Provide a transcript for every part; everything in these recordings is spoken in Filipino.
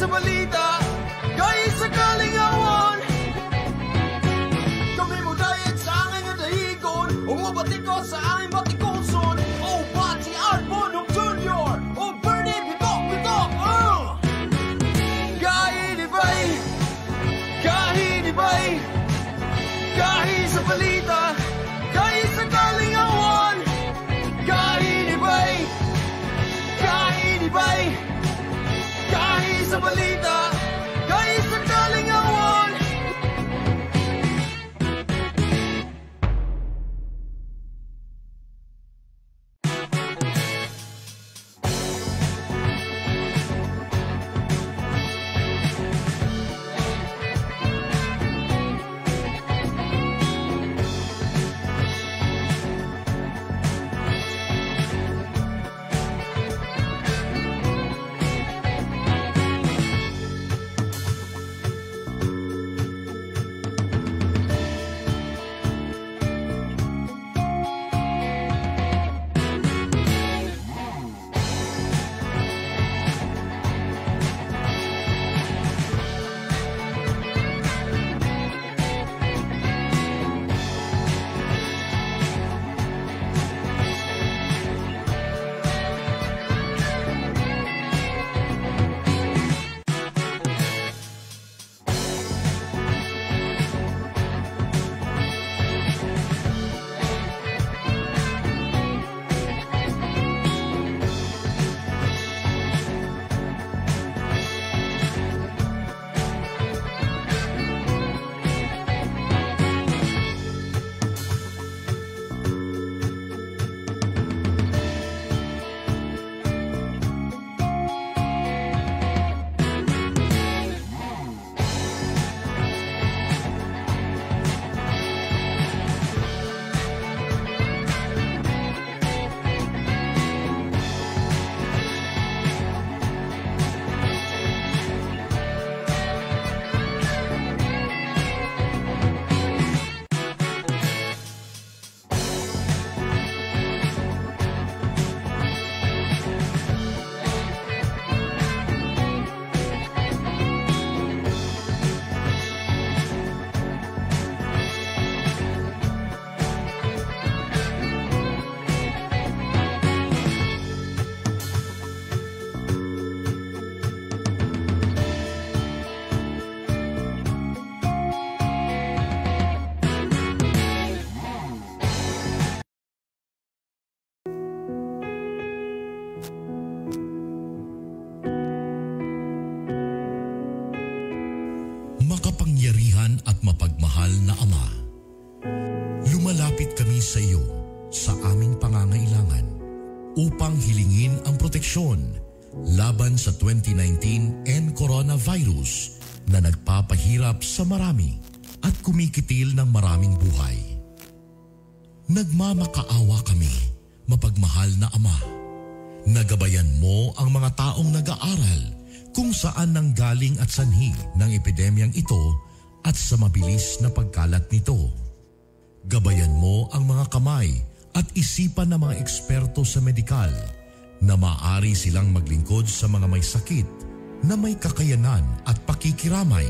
sa balita, kahit sa kalingawan. Kami mo dahil sa aking nadahigon, umabatik ko sa aking batikoson. O Pati Arbon of Junior, o Bernie Bitok, Kahinibay, kahinibay, kahit sa balita, kahit sa kalingawan. Kahinibay, kahinibay, kahit sa balita, kahit sa kalingawan. Makapangyarihan at mapagmahal na Ama, lumalapit kami sa iyo sa aming pangangailangan upang hilingin ang proteksyon laban sa 2019 and coronavirus na nagpapahirap sa marami at kumikitil ng maraming buhay. Nagmamakaawa kami, mapagmahal na Ama. Nagabayan mo ang mga taong nag-aaral kung saan nanggaling at sanhi ng epidemyang ito at sa mabilis na pagkalat nito. Gabayan mo ang mga kamay at isipan ng mga eksperto sa medikal na maaari silang maglingkod sa mga may sakit na may kakayanan at pakikiramay.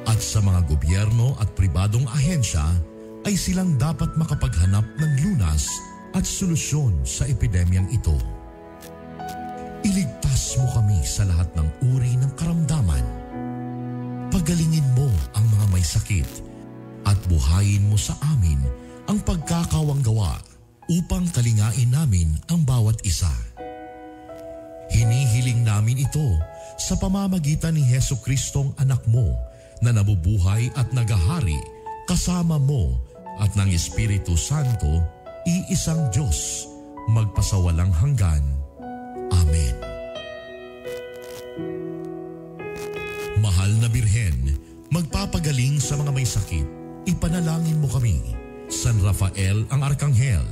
At sa mga gobyerno at pribadong ahensya ay silang dapat makapaghanap ng lunas at solusyon sa epidemyang ito. Iligtas mo kami sa lahat ng uri ng karamdaman. Pagalingin mo ang mga may sakit at buhayin mo sa amin ang pagkakawanggawa upang kalingain namin ang bawat isa. Hinihiling namin ito sa pamamagitan ni Jesucristong anak mo na nabubuhay at nagahari kasama mo at ng Espiritu Santo, iisang Diyos, magpasawalang hanggan. Amen. Mahal na Birhen, magpapagaling sa mga may sakit, ipanalangin mo kami. San Rafael ang Arkanghel,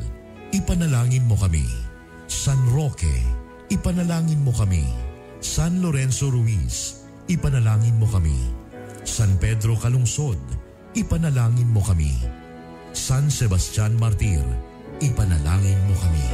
ipanalangin mo kami. San Roque, ipanalangin mo kami. San Lorenzo Ruiz, ipanalangin mo kami. San Pedro Calungsod, ipanalangin mo kami. San Sebastian Martir, ipanalangin mo kami.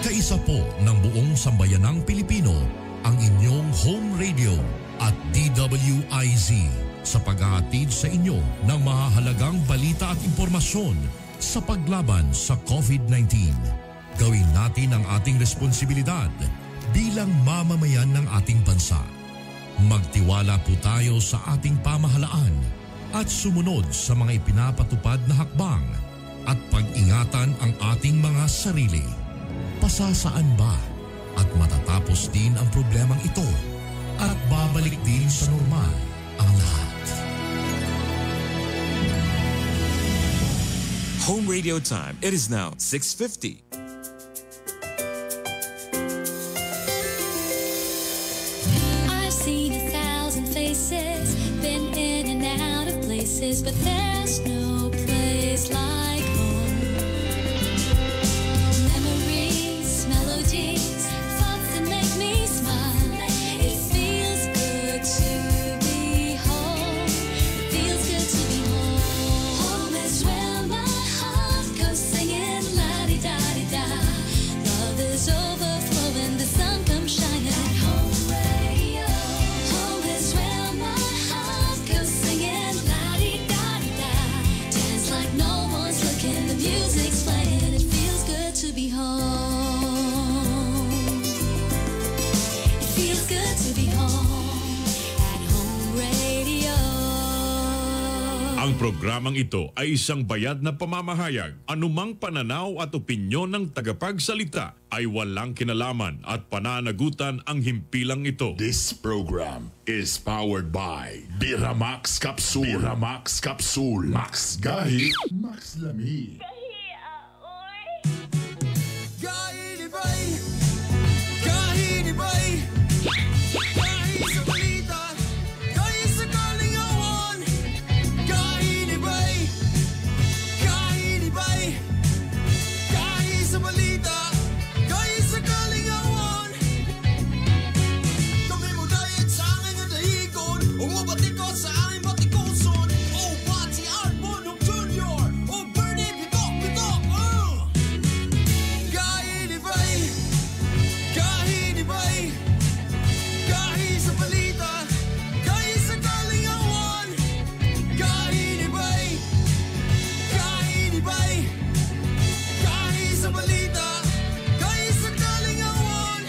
Kaisa po ng buong sambayanang Pilipino ang inyong home radio at DWIZ sa paghahatid sa inyo ng mahahalagang balita at impormasyon sa paglaban sa COVID-19. Gawin natin ang ating responsibilidad bilang mamamayan ng ating bansa. Magtiwala po tayo sa ating pamahalaan at sumunod sa mga ipinapatupad na hakbang at pag-ingatan ang ating mga sarili. Pasasaan ba at matatapos din ang problemang ito at babalik din sa normal ang lahat. Home radio time. It is now 6:50. I've seen 1,000 faces, been in and out of places, but there's no place like home. Memories, melodies, thoughts that make me smile. It feels good to be home. It feels good to be home. Home is where my heart goes singing la-di-da-di-da. Love is overflowing, the sun comes shining. Home radio. Home is where my heart goes singing la-di-da-di-da. Dance like no one's looking, the music's playing. It feels good to be home. It feels good to be home at Home Radio. Ang programang ito ay isang bayad na pamamahayag. Anumang pananaw at opinyon ng tagapagsalita ay walang kinalaman at pananagutan ang himpilang ito. This program is powered by Biramax Capsule. Biramax Capsule. Max Gahi. Max Lami. Kahinibay, kahinibay, kahi sa balita, kahi sa kalingawan. Kahinibay, kahinibay, kahi sa balita, kahi sa kalingawan. Kami mo dahil sa aking nadahigon, umabati ko sa aking batikoson. Oh, Pati Arbonong Jr. Oh, Bernie Bitok, Bitok, Kahinibay, kahinibay, kahi sa balita, kahi sa kalingawan. Kahinibay, kahinibay, kahi sa balita, kahi sa kalingawan.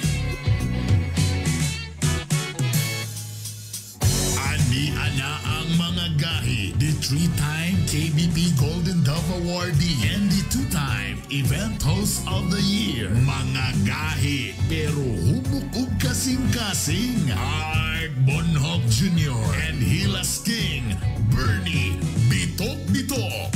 Ani-ana ang mga gahi. The 3-time KBP Golden Dove Awardee and the 2-time Event Host of the Year. Mga gahi, pero humukog kasing-kasing. Art Bonhoff Jr. and Hilas King, Bernie Bitok Bitok.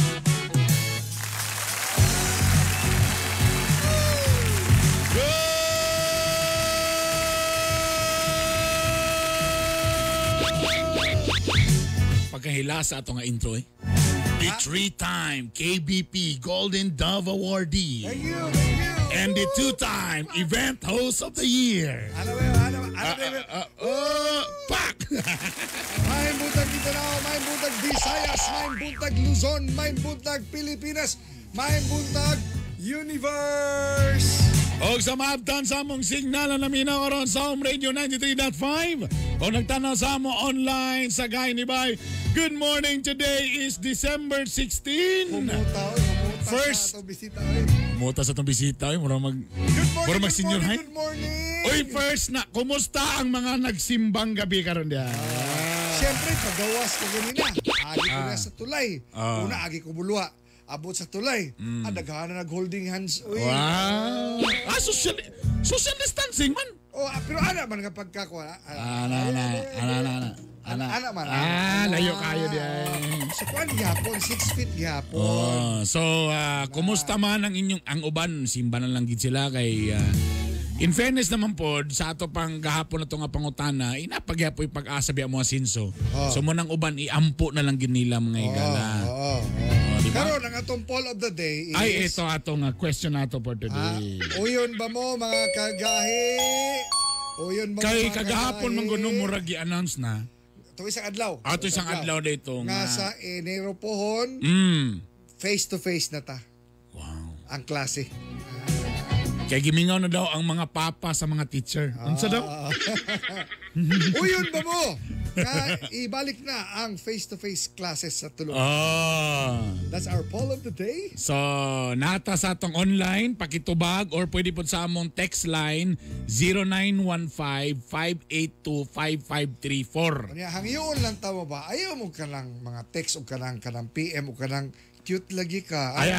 Pagkahila sa ato nga intro The 3-time KBP Golden Dove Awardee Thank you. and the 2-time Event Host of the Year. Ano? Pak! May buntag Mindanao, may buntag Visayas, may buntag Luzon, may buntag Pilipinas, may buntag Universe. O sa maabtan sa among signal na naminaw aron sa Home Radio 93.5 o nagtanaw sa amo online sa Kahinibay. Good morning, today is December 16. First. Muta sa itong bisita. Mura mag-senior high. Good morning. Uy, first na, kumusta ang mga nagsimbang gabi karon diyan? Siyempre, pagawas ko ganina. Agi ko na sa tulay. Una, agi ko bulwa. Abot sa tulay. Daghan na nag-holding hands. Uy. Wow! Social distancing man. Oh, pero ana man nga pagkakuha. Ana man. Layo kayo diyan. Sa kuan gihapon, 6 feet gihapon. So, kumusta man ang inyong ang uban? Simba na lang gid sila kay in fairness naman po, sa ato pang gahapon na ito nga pangutana, inapagyapoy pag-asa biya mo asinso. So mo nang uban, iampo na lang ginila mga igala. Diba? Karon ang atong poll of the day is... Ay, ito atong question nato for today. Uyon ba mo mga kagahi? Uyon ba mo Kay mga kagahapon kagahi? man kuno murag i-announce na. Ito isang adlaw. Ato isang adlaw dito Nga sa Enero pohon, face to face na ta. Wow. Ang klase. Kaya gimingaw na daw ang mga papa sa mga teacher. Unsa daw? Uyon ba mo? Ibalik na ang face-to-face classes sa tulong. That's our poll of the day. So, nata sa atong online, pakitubag or pwede po sa among text line 0915-582-5534. Kanya, hangyoon lang tamo ba? Ayaw mo ka ng mga text o ka ng PM o ka ng cute lagi ka. Ay.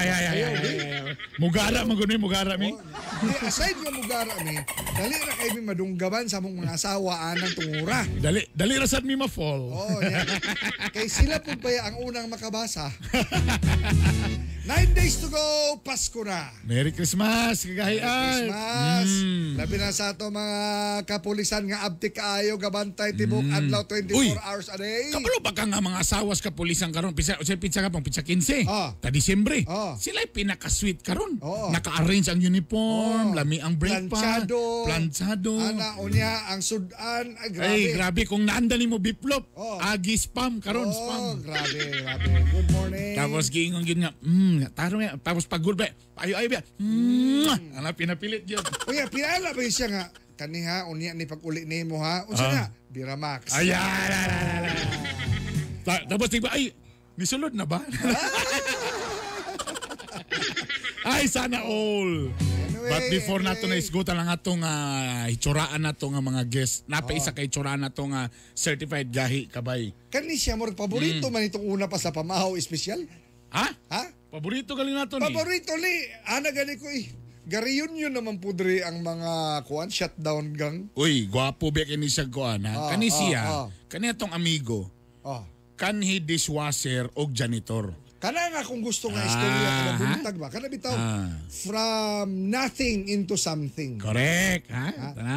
Mugara, mugara mi. Aside nga mugara mi, dali na kayo madunggaban sa mong mga asawa anang tungura. Dali rasad mi ma-fall. Yan. Kay sila po ba ang unang makabasa? 9 days to go, Pasko na. Merry Christmas, kagahian. Merry Christmas. Labi na sa ato mga kapulisan nga abtik kaayo gabantay tibok adlaw 24 hours a day. Kabalo ba ka nga mga asawas kapulisan karon? Pizza ka pang pizza 15. Ta Disyembre. Sila pinaka-sweet karon. Naka-arrange ang uniform, lami ang break pa. Planchado. Ana unya ang sudan. Ay, grabe. Ay, grabe kung naanda nimo biplop. Agi spam karon, spam. Grabe. Good morning. Tapos giingon gyud nga, taro nga. Tapos pagul ba, ayo ba. Ana pinapilit gyud. Uya, pinala ba siya nga kaniha unya ni pag-uli nimo ha? Unsa nga? Biramax. Ayan. Tapos diba ay nisulod na ba? Ay, sana all. But before nato na isgutan lang atong itsuraan nato nga mga guest. Napaisa kay itsuraan nato nga certified gahi kabay. Kani siya mo paborito man itong una pa sa pamahaw espesyal. Ha? Ha? Paborito galing nato ni. Paborito ni. Ana gani ko Gariyon yun naman pudre ang mga shutdown gang. Uy, gwapo ba kini siya kuan ha? Kani siya. Kani atong amigo. Kanhi dishwasher og janitor. Kana nga kung gusto nga istorya ka buntag ba? Kana bitaw from nothing into something. Correct, ha?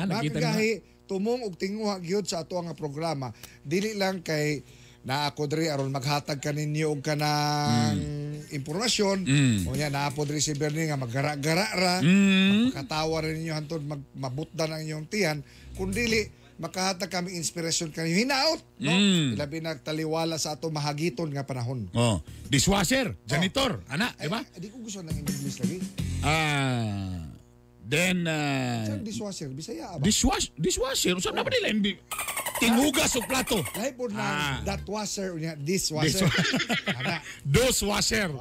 Nakita na. Tumong og tinguha gyud sa ato nga programa. Dili lang kay na ako diri aron maghatag kaninyo og kanang impormasyon. O nya na po diri si Bernie nga maggara-gara ra. Katawa rin ninyo hantod mabutdan ang inyong tiyan kun dili makahatag kami inspirasyon kanyo hinaot, no? Ilabi na taliwala sa ato mahagiton nga panahon. Dishwasher, janitor, ana, di ba? Di ko gusto ng English lagi. Then Saan dishwasher? Bisaya ba? Dishwasher, usap na ba nila tingugas o plato? Lahi po na that washer, dishwasher. Ana. Dishwasher.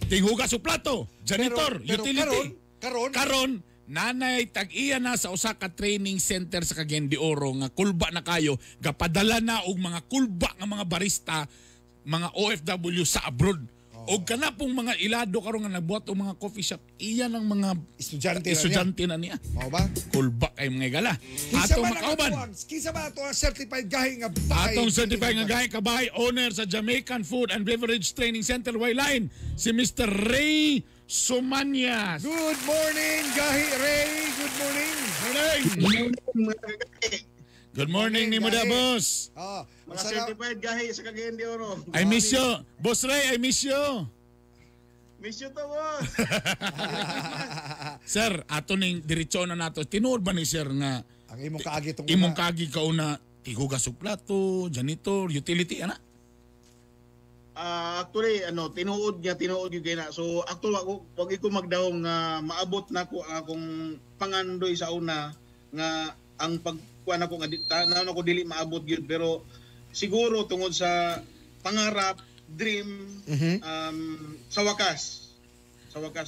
Tingugas o plato, janitor, utility. Karon nanay tag-iya na sa usa ka training center sa Cagayan de Oro nga kulba na kayo gapadala na og mga kulba nga mga barista mga OFW sa abroad. Og kana pong mga ilado karon nga nagbuhat og mga coffee shop iya ng mga estudyante na niya. Mao ba? Kulba kay mga gala. Atong makauban. Kinsa ba ato ang certified gahi nga bahay? Atong certified nga gahi kabahay owner sa Jamaican Food and Beverage Training Center Wayline si Mr. Ray Sumanyas. Good morning, Gahi Ray. Good morning. Good morning ni Muda Boss. Mga certified gahi sa Cagayan de Oro. I miss you. Boss Ray, I miss you. Miss you to, boss. Sir, ato ning diretsyo na nato. Tinuod ba ni sir nga ang imong kaagi tong imong kaagi kauna tigugas og plato, janitor, utility ana? Actually, tinuod yung kina. So, actually, wag ko magdahong maabot na ko ang akong pangandoy sa una nga ang pagkuan ako nga ako dili maabot gyud pero siguro tungod sa pangarap, dream, sa wakas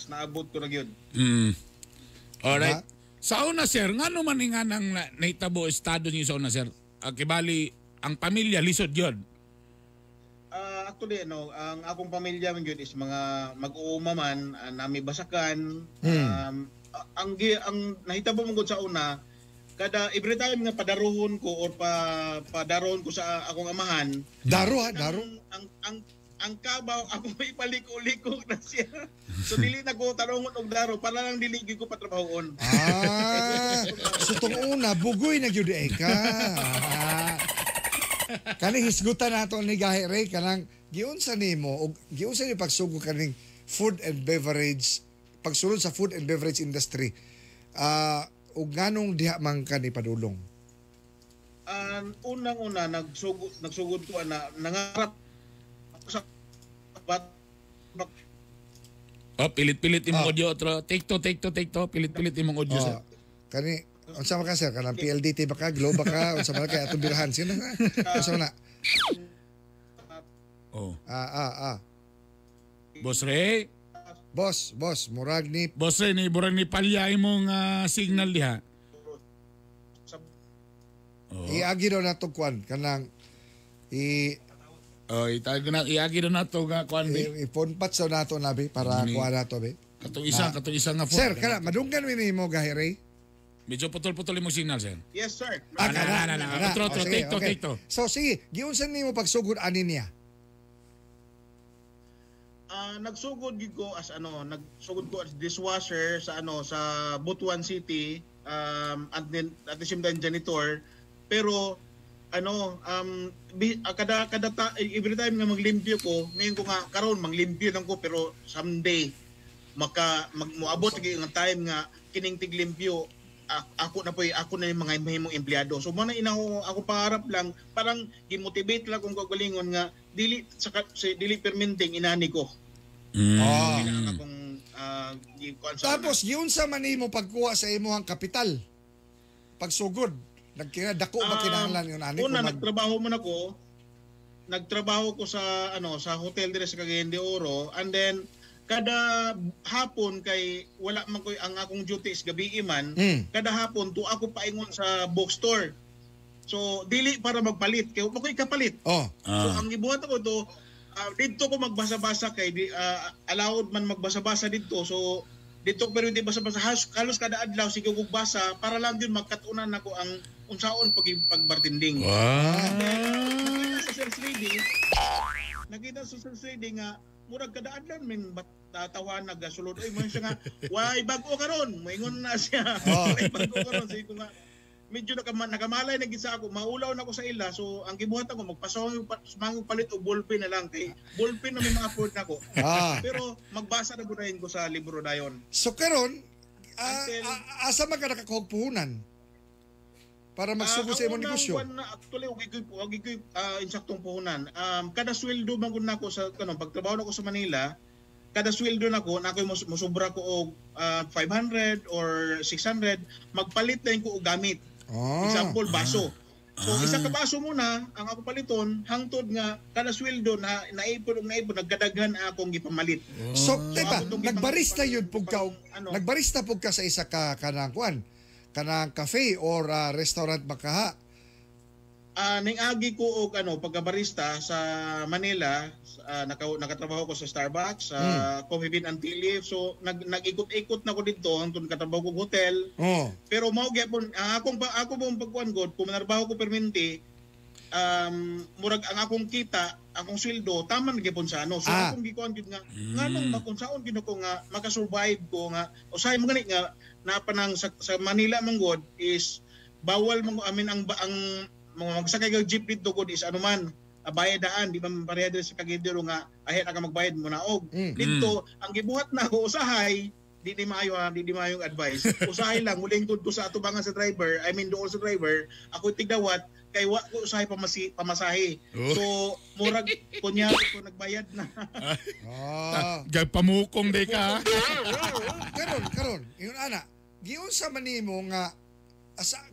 naabot ko na gyud. Alright. Sa una sir, ngano man nga nang nahitabo estado niyo sa una sir? Kibali ang pamilya lisod gyud. Actually, ang akong pamilya man gyud is mga mag-uuma man, nami basakan. Ang nahitabo mo sa una, kada every time nga padarohon ko or padarohon ko sa akong amahan. Daro. Ang kabaw ako ipaliko-liko na siya. So dili na ko tarungon og daro para lang dili gyud ko patrabahoon. So tong una bugoy na gyud ka. Kaning hisgutan nato ni Gahi Ray kanang giunsa nimo og giunsa ni pagsugo kaning food and beverage pagsulod sa food and beverage industry. Og nganong diha man ka ni padulong? Unang-una nagsugod ko na nangarap sa Oh, pilit-pilit imong audio. Take to. Pilit-pilit imong audio, sir. Kani unsa man ka sir kanang PLDT ba ka, Globe ba ka, unsa man kay atong birahan sino na? Unsa man na? Oh. Boss, murag ni Boss Ray, ni burang ni palya imong signal diha. iagi daw nato kwan kanang Iagi na nato nga kuan be. iponpat sa nato nabi para kuha nato be. Katong isa nga phone. Sir, kana madunggan mi nimo gahi Ray. Medyo putol-putol imong signal, sir. Yes, sir. Take to. So sige, giunsan nimo pagsugod ani niya? Nagsugod gid ko as dishwasher sa Butuan City at the same time janitor, pero every time nga maglimpyo ko, ngayon ko nga karon manglimpyo lang ko, pero someday moabot gyud ang time nga kining tiglimpyo ako na yung mga mahimong empleyado. So mo na ako pangarap lang, parang gimotivate lang kung kagalingon nga dili perminting inani ko. Tapos yun sa manimo pagkuha sa imong kapital. Pagsugod, dako ba kinahanglan yun ani? Una nagtrabaho ko sa hotel dire sa Cagayan de Oro, and then kada hapon kay wala man ko ang akong duty is gabi man, kada hapon to ako paingon sa bookstore. So dili para magpalit kay ako ikapalit. So ang gibuhat ko to dito ko magbasa-basa kay allowed man magbasa-basa dito. So dito pero hindi basa-basa halos kada adlaw sige ko basa para lang din magkatunan nako ang unsaon pagbartending. Nakita sa sales lady nga murag kada adlaw min tatawan nagasulod mo siya nga why bago karon moingon na siya. Why bago karon say ko nga medyo nakamalay na gid sa ako, maulaw na ako sa ila, so ang gibuhat ako magpasawang palit o ballpen na lang kay ballpen na may mga afford nako. Pero magbasa na budayin ko sa libro dayon. So karon asa man ka nakakuhog puhunan para magsugod sa imong negosyo? Actually wagi ko insaktong puhunan. Kada sweldo man gud nako sa pagtrabaho nako sa Manila, kada sweldo nako mosobra ko og 500 or 600, magpalit na ko og gamit. Example, baso. So isa ka baso muna ang ako paliton hangtod nga kada sweldo na naipon nagkadaghan akong gipamalit. So teka, nagbarista yun pug ka nagbarista pug ka sa isa ka kanang kanang cafe or restaurant makaha. Ning-agi ko og pagkabarista sa Manila, nakatrabaho ko sa Starbucks, sa Coffee Bean and Tea Leaf. So nag-ikot-ikot na ko dito hangtod nakatrabaho ko hotel. Pero mao gyapon ako pong pagkuan god kung manarbaho ko permanente, murag ang akong kita, akong sweldo tama na gyapon sa So akong gikuan gid nga nganong makunsaon gid ko nga makasurvive ko nga usahay mo gani nga napanang sa Manila man god is bawal mo amin ang magsakay kag jeep dito ko is man bayadaan di ba parehas sa Cagidero nga ahet ka magbayad mo na og dito ang gibuhat na ko usahay di maayo advice usahay lang muling tud ko sa atubangan sa driver, I mean doon sa driver ako tigdawat kay wa ko usahay pamasahe. So murag kunyari ko nagbayad na. Pamukong di ka. Karon ingon ana giun sa manimo nga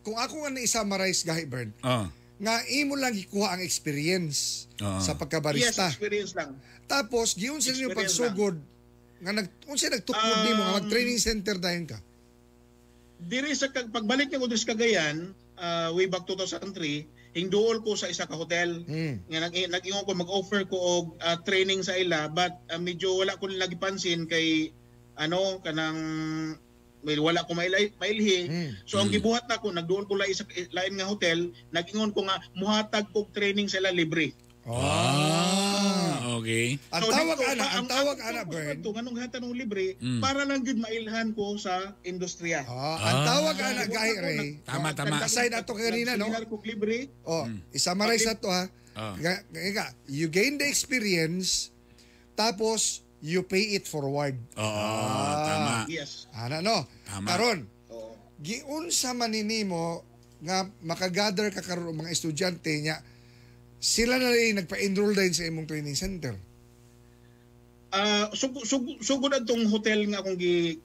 kung ako nga ni-summarize gahi Bern, nga imo lang ikuha ang experience sa pagkabarista. Yes, experience lang. Tapos giun sa inyo pagsugod nga unsa nagtukod nimo nga mag-training center dayon ka. Diri sa pagbalik ko sa Cagayan, way back 2003, hingduol ko sa isa ka hotel. Nga nag-ingon ko mag-offer ko og training sa ila, but medyo wala ko nila gipansin kay kanang wala ko mailhi. So ang gibuhat na ko nagduol ko lain nga hotel, nag-ingon ko nga muhatag kog training sila libre. Okay. Ang tawag ana Bern, nganong hatan ng libre para lang gid mailhan ko sa industriya. Ang tawag ana gahi Ray. Tama. Aside ato kanina no. Libre. I-summarize ato ha. You gain the experience tapos you pay it forward. Tama. Yes. Tama. Karon, giun sa maninimo nga makagather ka karon mga estudyante nya sila na rin nagpa-enroll din sa imong training center. Sugod atong hotel nga akong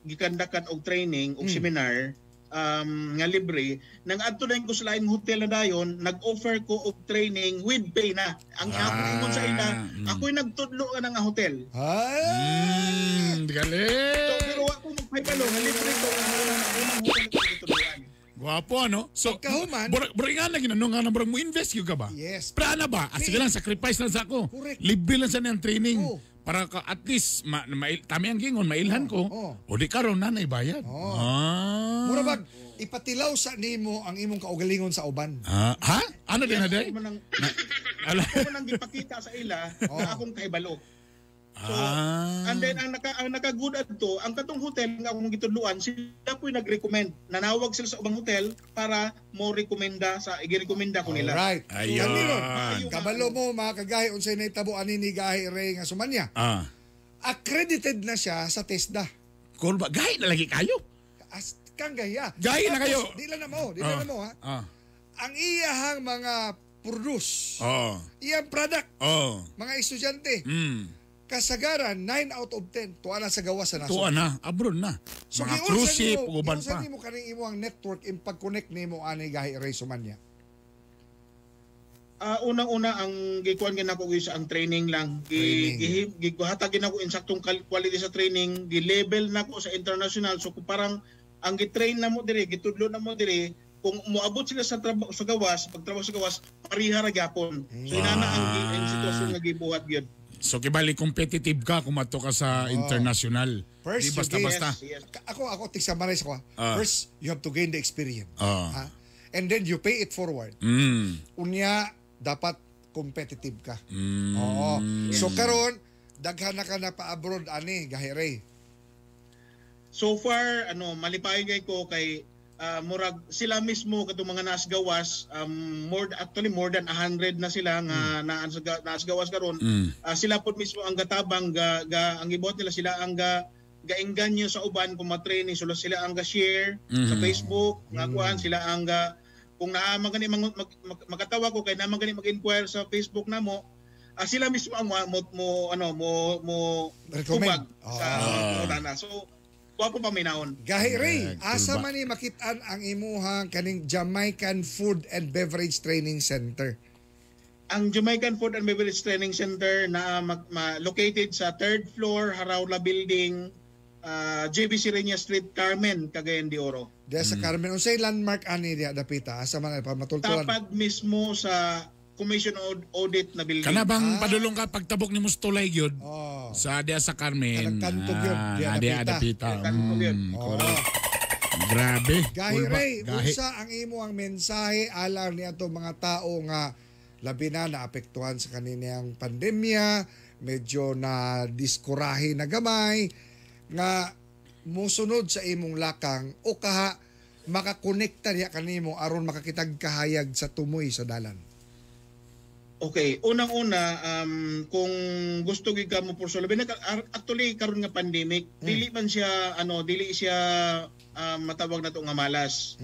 gikandakan og training og seminar nga libre, nang adto na ko sa laing hotel na dayon, nag-offer ko og training with pay na. Ang ako ingon sa ila, ako'y nagtudlo ka nga hotel. Galing. So pero ako magpahibalo nga libre ko ang unang hotel ko gitudloan. Guwapo, ano? So, Pagkahuman- nga na ginano nga na mo invest yung ka ba? Yes. Prana ba? Sige lang, sacrifice lang sa ako. Correct. Libre lang sa niyang training. Oo. Para ka at least, tami ang gingon, mailhan ko. Oo. O di karon nanay bayad. Mura bag, ipatilaw sa nimo ang imong kaugalingon sa uban. Ha? Ano din na day? Ako man Ala. nang gipakita sa ila na akong kahibalo. So, Ah. and then ang naka-good adto, ang katong hotel nga akong gitudluan, sila po'y nag-recommend. Nanawag sila sa ubang hotel para mo rekomenda i-recommenda ko nila. Alright. Ayun. Kanino, kabalo mo mga kagahi unsay nahitabo ani ni Gahi Ray nga sumanya. Accredited na siya sa TESDA. Kung ba, gahi na lagi kayo. As kang gahiya. Gahi na Tapos, kayo. Di lang na mo ha. Ang iyahang mga produce, iyang product, mga estudyante, kasagaran 9 out of 10 tuwa na sa gawas sa naso. Tuwa na, abroad na. So Mga cruise ship, uban giunsan pa. nimo kaning imong network in pag-connect nimo ani Gahi Ray sumanya. Unang-una ang gikuan gina ko is ang training lang. Giguhatag gina ko insaktong quality sa training, gi-level na ko sa international. So kung parang ang gi-train na mo dire, gitudlo na mo dire, kung moabot sila sa trabaho sa gawas, pagtrabaho sa gawas, pariha ra gyapon. So inana ang sitwasyon nga gibuhat gyud. So kibali competitive ka kung mato ka sa international. First, Di you basta-basta. Yes. Ako tig-summarize ko. First, you have to gain the experience. Ah. Ha? And then you pay it forward. Unya, dapat competitive ka. Oo. So karon daghan na ka na pa-abroad ani Gahi Ray. So far, malipayon kay ko kay murag sila mismo katong mga nasgawas, more than 100 na sila nga nasgawas karon. Sila pod mismo ang gatabang ang gibuhat nila, sila ang gaengganyo sa uban kung ma-training, sila ang ga-share sa Facebook, nga kuan sila ang kung naa magani makatawa ko kay na magani mag-inquire sa Facebook namo, sila mismo ang mo Recommend. sa una. So wapo pa minaon. Gahi Ray, asa man ni makitaan ang imuhang kaning Jamaican Food and Beverage Training Center? Ang Jamaican Food and Beverage Training Center na located sa 3rd floor Haraula Building, JB Sirenia Street, Carmen, Cagayan de Oro. Diya sa Carmen, unsay landmark ani diya dapita? Asa man pa matultulan? Tapad mismo sa Commission Audit na building. Kana bang padulong ka pagtabok ni Mustulay gyud? Oh. Sa dia sa Carmen. Kanang kanto gyud, diya Dia dapita. adapita. Grabe. Gahi Cool ba? Ray, Gahi. unsa ang imo ang mensahe alang ni ato mga tao nga labi na naapektuhan sa kaniniyang pandemya, medyo na diskurahi na gamay nga musunod sa imong lakang o kaha makakonekta niya kanimo aron makakitag kahayag sa tumoy sa dalan. Okay, unang-una, kung gusto gyud ka mo purso labi na actually karon nga pandemic, dili siya matawag nato nga malas.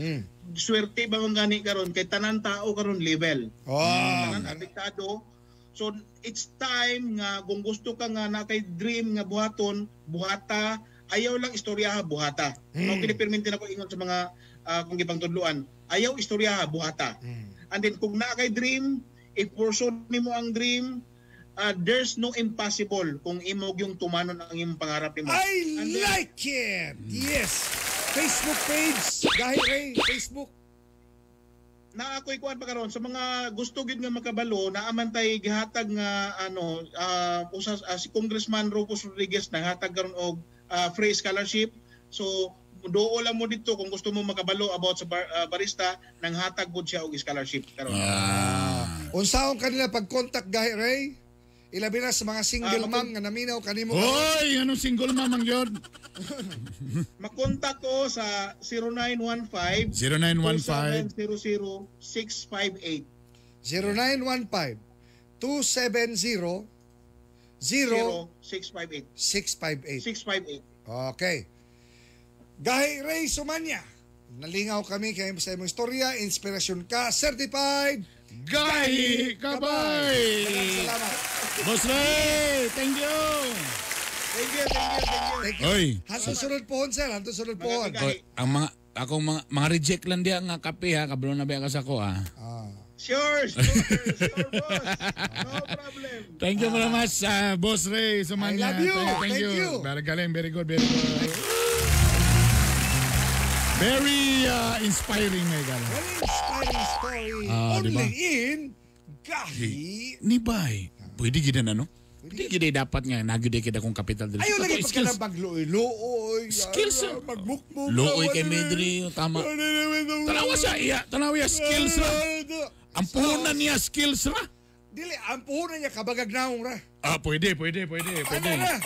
Swerte ba man gani karon kay tanan tao karon level. Tanan apektado. So it's time nga kung gusto ka nga na kay dream nga buhaton, buhata, ayaw lang istorya buhata. No kinipermente na ko ingon sa mga kung gibang tudluan, ayaw istorya buhata. And then kung na kay dream, if pursue nimo ang dream, there's no impossible kung imo yung tumanon ang imong pangarap nimo. I like it! Yes! Facebook page, Gahi Ray, Facebook. Na ako'y kuan pa karon sa mga gusto gyud nga makabalo, naaman tay gihatag nga si Congressman Rufus Rodriguez naghatag karon og free scholarship. So doo lang mo dito kung gusto mo makabalo about sa barista, nang hatag pud siya og scholarship karon. Unsaon kanila pag-contact Gahi Ray? Ilabi na sa mga single mom nga naminaw kanimo. Hoy, anong single mom ang yun? Makontak ko sa 0915 0915 2700 658. 0915 270 0658 658. 658. Okay. Gahi Ray Sumanya. Nalingaw kami kay sa imong istorya, inspirasyon ka, certified Gahi Kabay! Salamat. Boss Ray, thank you! Thank you. Thank you. Oy. Hanto sunod pohon, sir. Hanto sunod pohon. Mga Oy, ang mga reject lang diya nga kape ha, kabalo na ba ka sa ko ha. Sure, boss. No problem. Thank you very much, Boss Ray Sumanya. I love you. Thank you. Thank you. Very galing, very good. Very inspiring, Megal. Very inspiring story. Only diba? in Gahi. Ni Bay, pwede gina na, no? Pwede gina dapat nga, nagide kita kong kapital dito. Ayaw lagi Ito, pagka na magluoy-luoy. Skills. Magmukmuk. Looy kay Medri, tama. Tanawa siya, iya. Tanawa siya, skills ra. Ang puhunan niya, skills ra. Dili, ang puhunan niya kabagag naong ra. Pwede. Ano na?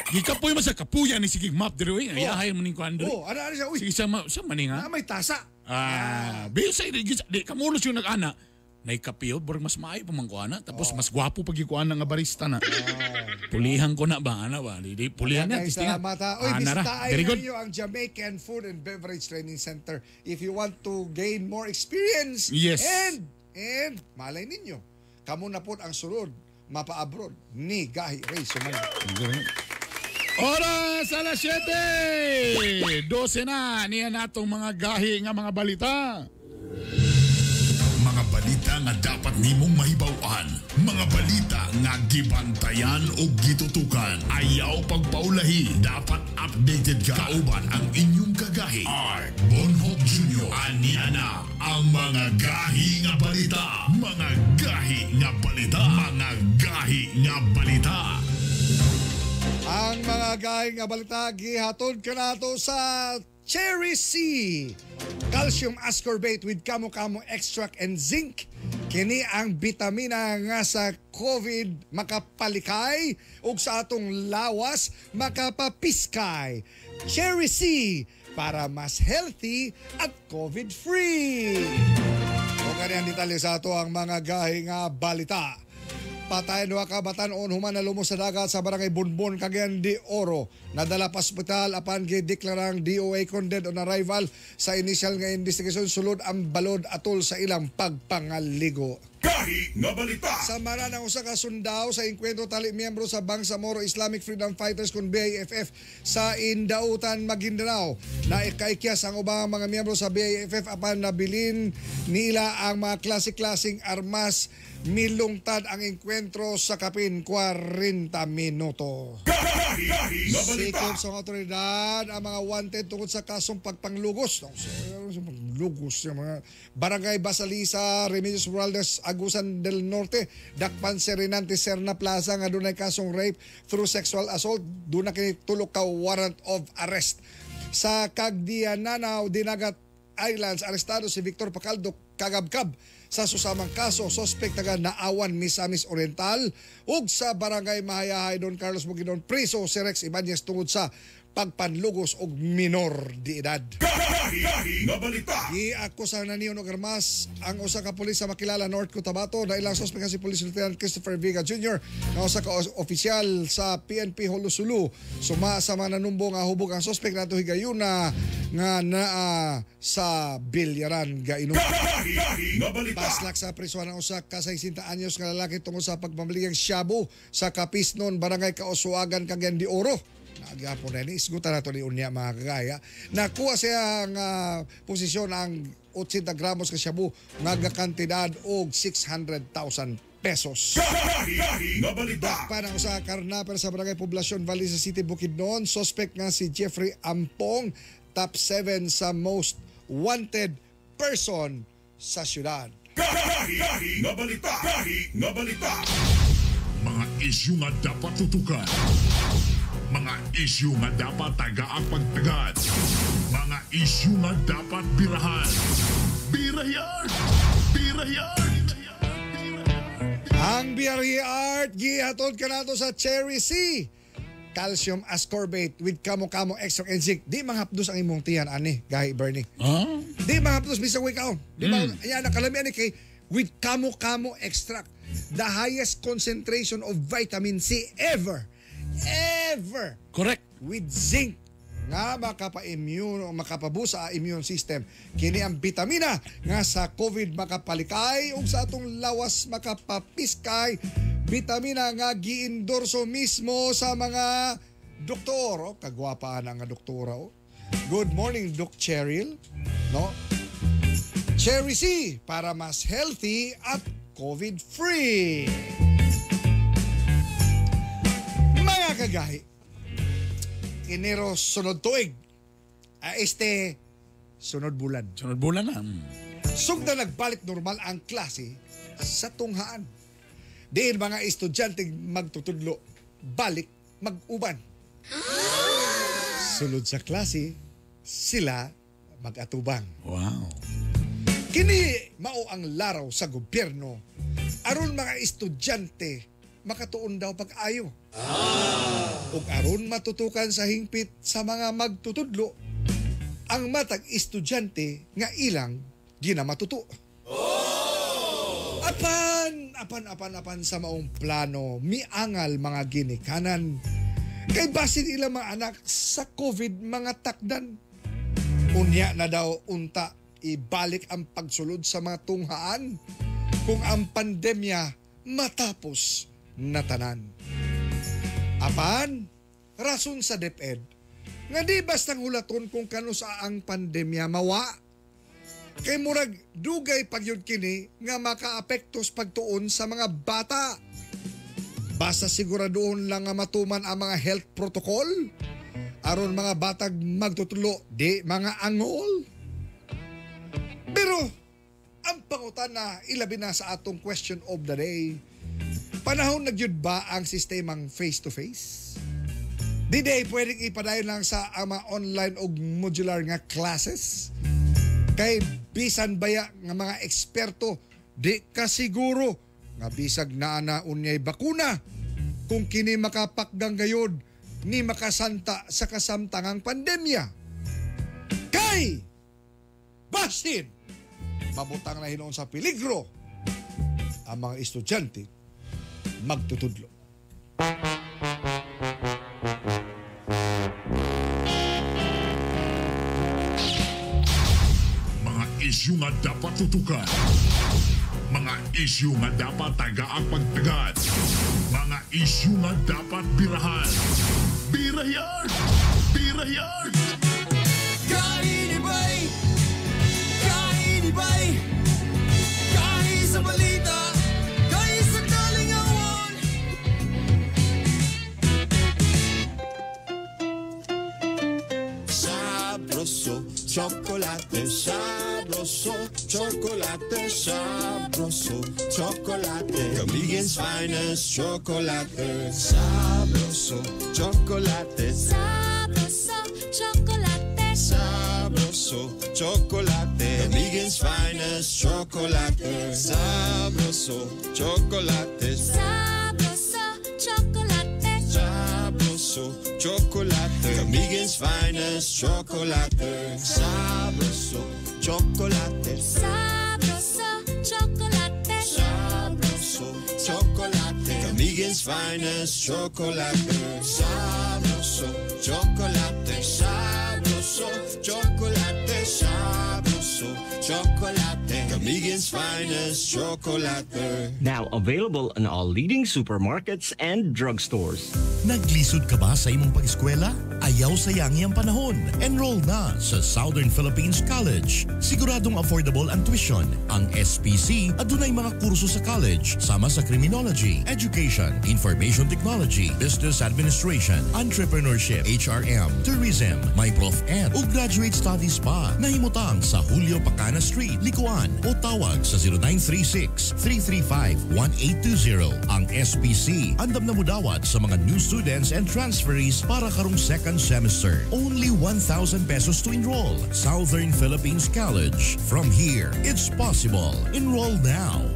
Gikapoy mo sa kapuya ni sige map diri oy. Ayahay mo ning kuan diri. Ano siya? Uy, Sige sa maning ha. na may tasa. Biyo sa di kamulos yung nag-ana. Naikapiyo, borg mas maayo pa man ko ana. Tapos mas gwapo pag ikuan nga barista na. Pulihan ko na ba? Ano ba? Di pulihan na. Guys, salamat ha. Uy, Ana ra. bisitahin Very good. ninyo ang Jamaican Food and Beverage Training Center if you want to gain more experience. Yes. And malay ninyo, kamo na po ang sunod mapa-abroad ni Gahi Ray Sumanya. Oras alas 7. 12 na. Niya natong mga gahi nga mga balita. Mga balita nga dapat nimong mahibaw-an. Mga balita nga gibantayan o gitutukan. Ayaw pagpaulahi. Dapat updated ka. Kauban ang inyong kagahi. Art Bonhoff Jr. Aniana ang mga gahi nga balita. Mga gahi nga balita. Mga gahi nga balita. Ang mga gahi nga balita gihatod kanato sa Cherry C. Calcium ascorbate with kamo-kamo extract and zinc. Kini ang bitamina nga sa COVID makapalikay ug sa atong lawas makapapiskay. Cherry C para mas healthy at COVID-free. O ganyan detalye sa ato ang mga gahi nga balita. Patay duha ka batan-on human na lumos sa dagat sa barangay Bunbon, Cagayan de Oro. Nadala pa ospital apan gideklarang DOA condemned on arrival sa initial nga investigation sulod ang balod atol sa ilang pagpangaligo. Gahi nga balita. Samara ng usa ka sundao sa enkwentro tali miyembro sa Bangsamoro Islamic Freedom Fighters kun BIFF sa Indautan, Maguindanao. Na ikaikyas ang ubang mga miyembro sa BIFF apan nabilin nila ang mga klase-klaseng armas. Milungtad ang enkwentro sa kapin 40 minuto. Sikop sa otoridad ang mga wanted tungkol sa kasong pagpanglugos. Lugos yung mga Barangay Basalisa, Remedios Morales, Agusan del Norte, Dakpan Serenante, Serna Plaza nga dunay kasong rape through sexual assault. Doon na kinitulog ka warrant of arrest. Sa Cagdiananaw, Dinagat Islands, arestado si Victor Pacaldo Kagabkab sa susamang kaso, sospek taga Naawan, Misamis Oriental ug sa Barangay Mahayahay Don Carlos Bukidnon, priso si Rex Ibanez tungod sa pagpanlugos og minor di edad. Giakusahan na niyo og armas ang usa ka pulis sa makilala North Cotabato na ilang sospek si Police Lieutenant Christopher Vega Jr. na usa ka opisyal sa PNP Holusulu. Suma sa mga nanumbo nga hubog ang sospek nato higayuna nga naa sa Bilyaran Gainom. Paslak sa prisuhan ang usa ka 60 anyos nga lalaki tungod sa pagpamaligang shabu sa Kapisnon, Barangay Kaosuagan, Cagayan de Oro. Nagapon na ni isgutan nato ni unya mga kagaya. Nakuha siya ang posisyon ang 80 gramos ka shabu nga kantidad og 600,000 pesos. Dakpan ang usa ka karnaper sa Barangay Poblacion, Valdez City, Bukidnon. Suspect nga si Jeffrey Ampong, top 7 sa most wanted person sa syudad. Mga isyu nga dapat tutukan. Mga isyu nga dapat tagaang pagtagad. Mga isyu nga dapat birahan. Birahyan! Birahyan! Ang BRE Art gihatod kanato sa Cherry C. Calcium ascorbate with kamo-kamo extract and zinc. Di mahapdos ang imong tiyan ani, Gahi Bernie. Di mahapdos bisag way kaon. Di ba? Ayan nakalami ani kay with kamo-kamo extract. The highest concentration of vitamin C ever. Correct. With zinc nga makapa-immune o makapabusa ang immune system. Kini ang bitamina nga sa COVID makapalikay ug sa atong lawas makapapiskay. Bitamina nga giendorso mismo sa mga doktor, kagwapaan ang doktora. Good morning, Doc Cheryl. No? Cherry C, para mas healthy at COVID-free. Mga kagahi, Enero sunod tuig. Sunod bulan. Sunod bulan na. Sugda nagbalik normal ang klase sa tunghaan. Diin mga estudyante magtutudlo, balik mag-uban. Sulod sa klase, sila mag-atubang. Wow. Kini mao ang laraw sa gobyerno aron mga estudyante makatuon daw pag-ayo. Ug aron matutukan sa hingpit sa mga magtutudlo ang matag estudyante nga ilang ginamatuto. Apan sa maong plano miangal mga ginikanan kay basin ilang mga anak sa COVID mga takdan. Unya na daw unta ibalik ang pagsulod sa mga tunghaan kung ang pandemya matapos na tanan. Apan, rason sa DepEd nga di bastang hulaton kung kano sa ang pandemya mawa. Kay murag dugay pagyud kini nga makaapektos pagtuon sa mga bata. Basta siguraduhon lang nga matuman ang mga health protocol aron mga batag magtutulo di mga angol. Pero ang pangutana ilabi na sa atong question of the day, panahon nagyud ba ang sistemang face-to-face? Di day pwedeng ipadayon lang sa mga online o modular nga classes? Kay bisan baya nga mga eksperto di ka siguro nga bisag naa na unyay bakuna kung kini makapakdang gayod ni makasanta sa kasamtangang pandemya. Kay basin mabutang na hinoon sa peligro ang mga estudyante magtutudlo. Mga isyu nga dapat tutukan. Mga isyu nga dapat tagaang pagtagad. Mga isyu nga dapat birahan. Birahyan! Birahyan! Kainibay! Kainibay! Kahit sa balita, kahit sa kalingawan. Sabroso, chocolate, sabroso, chocolate, sabroso, chocolate. Kamigen's finest chocolate, sabroso, chocolate. Sabroso, chocolate. Sabroso, chocolate. Kamigen's finest chocolate, sabroso, chocolate. Sabroso, chocolate. Sabroso, chocolate. Kamigen's finest chocolate, sabroso, chocolate. Sabroso, chocolate. Sabroso, chocolate. Kamigen's finest chocolate, sabroso, chocolate. Sabroso, chocolate. Sabroso, chocolate. Kamigen's finest chocolate. Now available in all leading supermarkets and drugstores. Naglisod ka ba sa imong pag-eskwela? Ayaw sayangi ang panahon. Enroll na sa Southern Philippines College. Siguradong affordable ang tuition. Ang SPC adunay mga kurso sa college sama sa criminology, education, information technology, business administration, entrepreneurship, HRM, tourism, may Prof Ed o graduate studies pa. Nahimutang sa Julio Pacana Street, Likuan o tawag sa 0936-335-1820. Ang SPC andam na mudawat sa mga new students and transferees para karong second semester. Only 1,000 pesos to enroll. Southern Philippines College. From here, it's possible. Enroll now.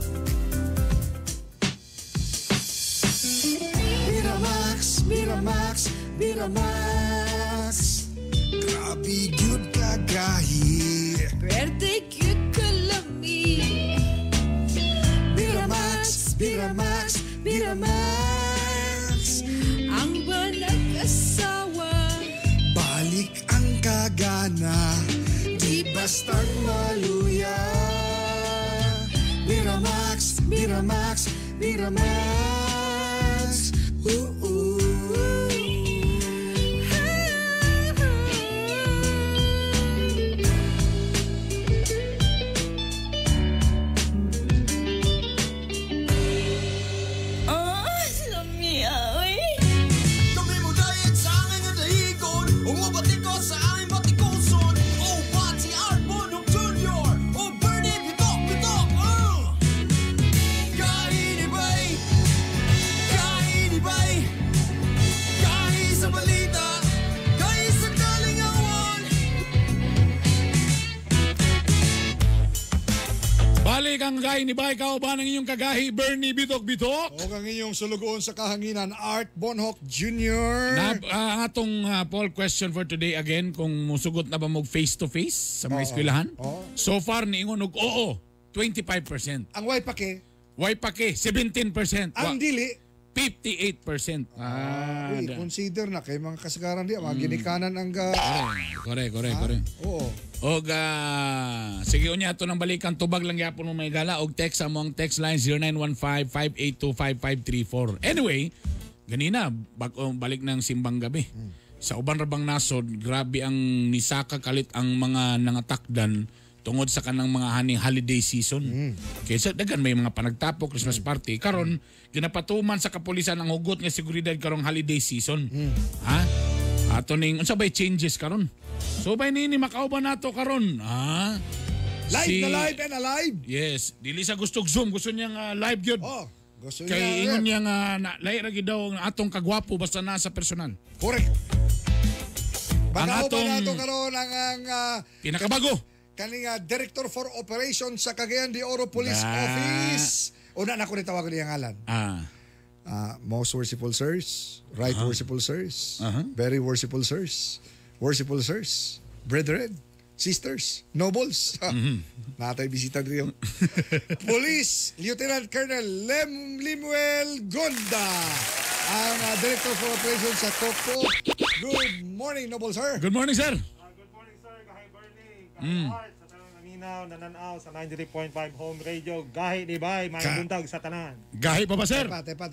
Miramax, Miramax, Miramax. Grabe gyud kagahi. Birthday cute kalami. Miramax, Miramax, Miramax. Ang banag asawa. Balik ang kagana, di bastang maluya. Miramax, Miramax, Miramax. balik ang gahi ni Bay kauban ng inyong kagahi Bernie Bitok-Bitok. O ang inyong sulugoon sa kahanginan, Art Bonhoc Jr. Ang atong poll question for today again, kung musugot na ba mo face-to-face sa mga eskwelahan? So far, niingon og oo, 25%. Ang way pake? Way pake, 17%. Ang dili? 58%. Consider na kay mga kasagaran di, mga ginikanan ang Correct. Oo. Og sige unya ato nang balikan tubag lang gyapon mo may gala og text sa among text line 0915-582-5534. Anyway, ganina balik ng simbang gabi. Sa uban ra bang nasod, grabe ang nisaka kalit ang mga nangatakdan tungod sa kanang mga haning holiday season. Kaysa dagan may mga panagtapo Christmas party karon ginapatuman sa kapulisan ang hugot nga seguridad karong holiday season. Ha? Ato ning unsa bay changes karon? So bay nini makauban nato karon. Ha? Live na live and alive. Yes, dili sa gustog Zoom, gusto niya live gyud. Gusto kay ingon niya nga lahi ra gid daw ang atong kagwapo basta na sa personal. Correct. Ang atong nato karon ang pinakabago kaning Director for Operations sa Cagayan de Oro Police Office. Una na ko ni tawagan niyang ngalan. Most worshipful sirs, right worshipful sirs, very worshipful sirs, brethren, sisters, nobles. Natay bisita dito. Police Lieutenant Colonel Lemuel Gonda, ang Director for Operations sa Tokpo. Good morning, noble sir. Good morning, sir. Sa tanang naminaw, nananaw sa 93.5 Home Radio. Gahi di ba? May buntag sa tanan. Gahi pa ba, sir? Tepa.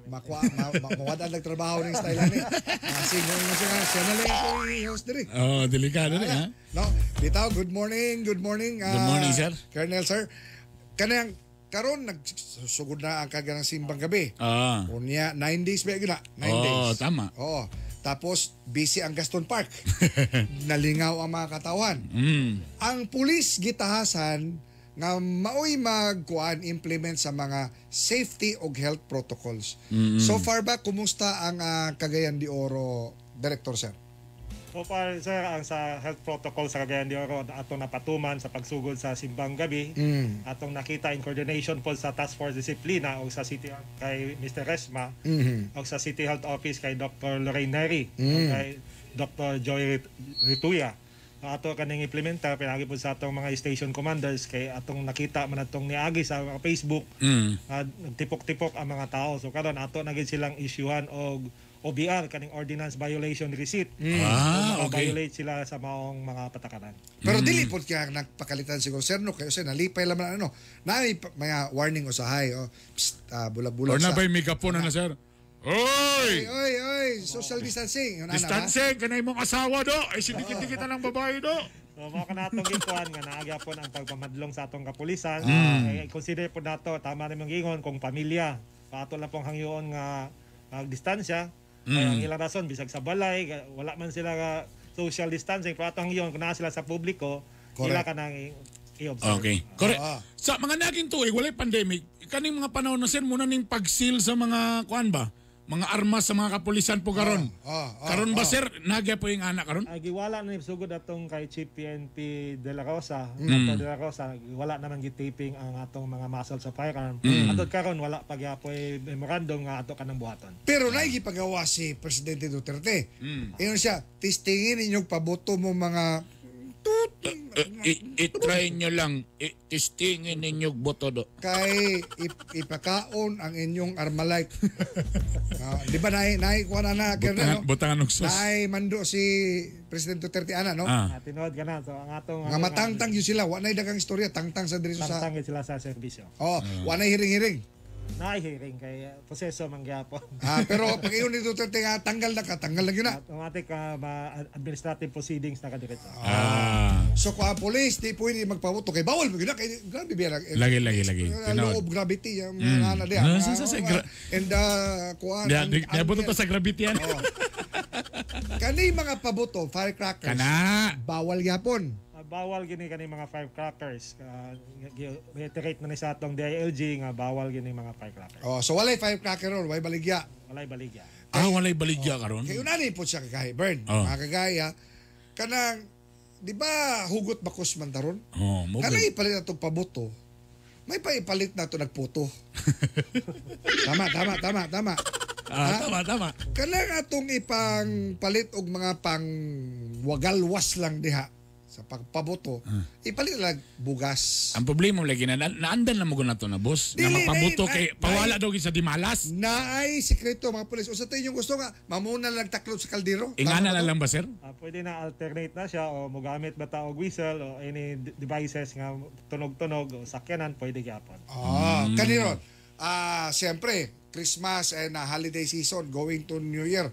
Mawadaan nagtrabaho ng style ni. Singol mo siya na lang ko i-host diri. Delikado rin, ha? No, bitaw, good morning. Good morning, sir. Colonel, sir. Kanang karon nagsugod na ang kaganang simbang gabi. Unya 9 days ba yun na? 9 days. Tama. Oo. Tapos, busy ang Gaston Park. Nalingaw ang mga katawan. Ang pulis gitahasan nga maoy implement sa mga safety o health protocols. So far ba, kumusta ang Cagayan de Oro, Director, sir? So far, sir, ang sa health protocol sa Cagayan de Oro, atong napatuman sa pagsugod sa simbang gabi, atong nakita in coordination po sa Task Force Disiplina o sa City kay Mr. Resma, o sa City Health Office kay Dr. Lorraine Neri, kay Dr. Joy Rituya. Ato kaning implementa, pinagi po sa atong mga station commanders kay atong nakita man atong niagi sa Facebook, nagtipok-tipok ang mga tao. So karon ato na gid silang issuehan og OBR kaning ordinance violation receipt. Violate sila sa maong mga patakaran. Pero dili po kaya nagpakalitan siguro sir no kayo sir nalipay laman ano. Naay mga warning usahay bulag-bulag sa. Or na ba'y megapon na sir? Oy, social distancing. Distancing kanay mong asawa do. Ay sidikit-dikit na lang babae do. So mga kanatong gituan nga naagya po ang pagpamadlong sa atong kapulisan. Consider po nato tama na mong ingon kung pamilya. Pato lang pong hangyoon nga magdistansya. Kaya ang ilang rason, bisag sa balay, wala man sila social distancing, pero atong yun, kung sila sa publiko, ila ka nang i-observe. Okay. Correct. Sa mga naging tuig, walay pandemic, kaning mga panahon na sir, muna ning pag-seal sa mga, kuan ba? Mga armas sa mga kapulisan po karon. Karon ba sir, nagya po yung anak karon? Giwala na sugod atong kay Chief PNP De La Rosa, Dr. De La Rosa, wala naman gitaping ang atong mga muscle sa firearm. Atod karon wala pa gyapon memorandum nga ato kanang buhaton. Pero naigipagawa si Presidente Duterte. Ingon siya, testingin inyong paboto mo mga I-try nyo lang, testingin ninyong boto do. Kay ipakaon ang inyong Armalite. Di ba kuha na butangan ng sus. Naay mando si Presidente Duterte ana no? Tinood ka na. So ang atong nga matangtang yun sila, wanay dagang istorya, tangtang sa diri sa. Tangtang sila sa serbisyo. Wanay hiring-hiring. Naihiring kay proseso mangyapon. Pero pag iyon ni Duterte nga tanggal na yun na. Automatic administrative proceedings na kadiretso. So kung police di pwede magpaboto kay bawal mo yun na kay grabe biya. Lagi. Low of gravity yung mga ana diya. And kuan. Naboto to sa gravity yan. Kani mga paboto, firecrackers. Bawal gyapon. Bawal gini kani mga firecrackers. Reiterate na ni sa atong DILG nga bawal gini mga firecrackers. So walay firecracker ron, walay baligya. Walay baligya. Walay baligya karon. Kay unani po siya kay burn. Mga kagaya kanang di ba hugot bakos man taron? Kanay palit atong paboto. may paipalit na to nagputo. Tama. Tama. Kanang atong ipang palit og mga pang wagalwas lang diha sa pagpaboto, ipalit lang bugas. Ang problema lagi na naandan na mo na to na boss. Na magpabuto kay pawala daw sa dimalas. Naay sekreto mga pulis. O sa tayo yung gusto nga, mamuna lang taklob sa kaldero. Ingana na lang ba sir? Pwede na alternate na siya o mogamit ba ta og whistle o any devices nga tunog-tunog o sakyanan pwede gyapon. Kaniron. Siyempre, Christmas and holiday season going to New Year.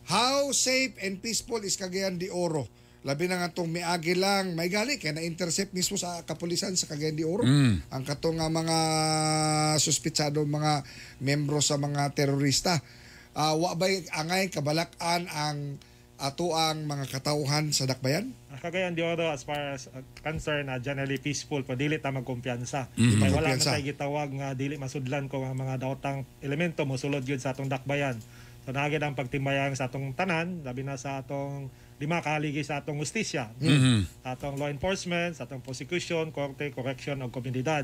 How safe and peaceful is Cagayan de Oro? Labi na nga itong miagi lang, may gali, kaya na-intercept mismo sa kapulisan sa Cagayan de Oro. Ang katong mga suspitsado, mga membro sa mga terorista. Wabay angay kabalakan ang ato ang mga katauhan sa dakbayan? Cagayan de Oro as far as concern generally peaceful pa dili ta magkumpiyansa. Kay Wala man tay gitawag nga dili masudlan ko ang mga daotang elemento mosulod gyud sa atong dakbayan. So naagid ang pagtimbayang sa atong tanan, labi na sa atong lima kaligi sa atong justisya. Sa atong law enforcement, sa atong prosecution, korte, correction o komunidad.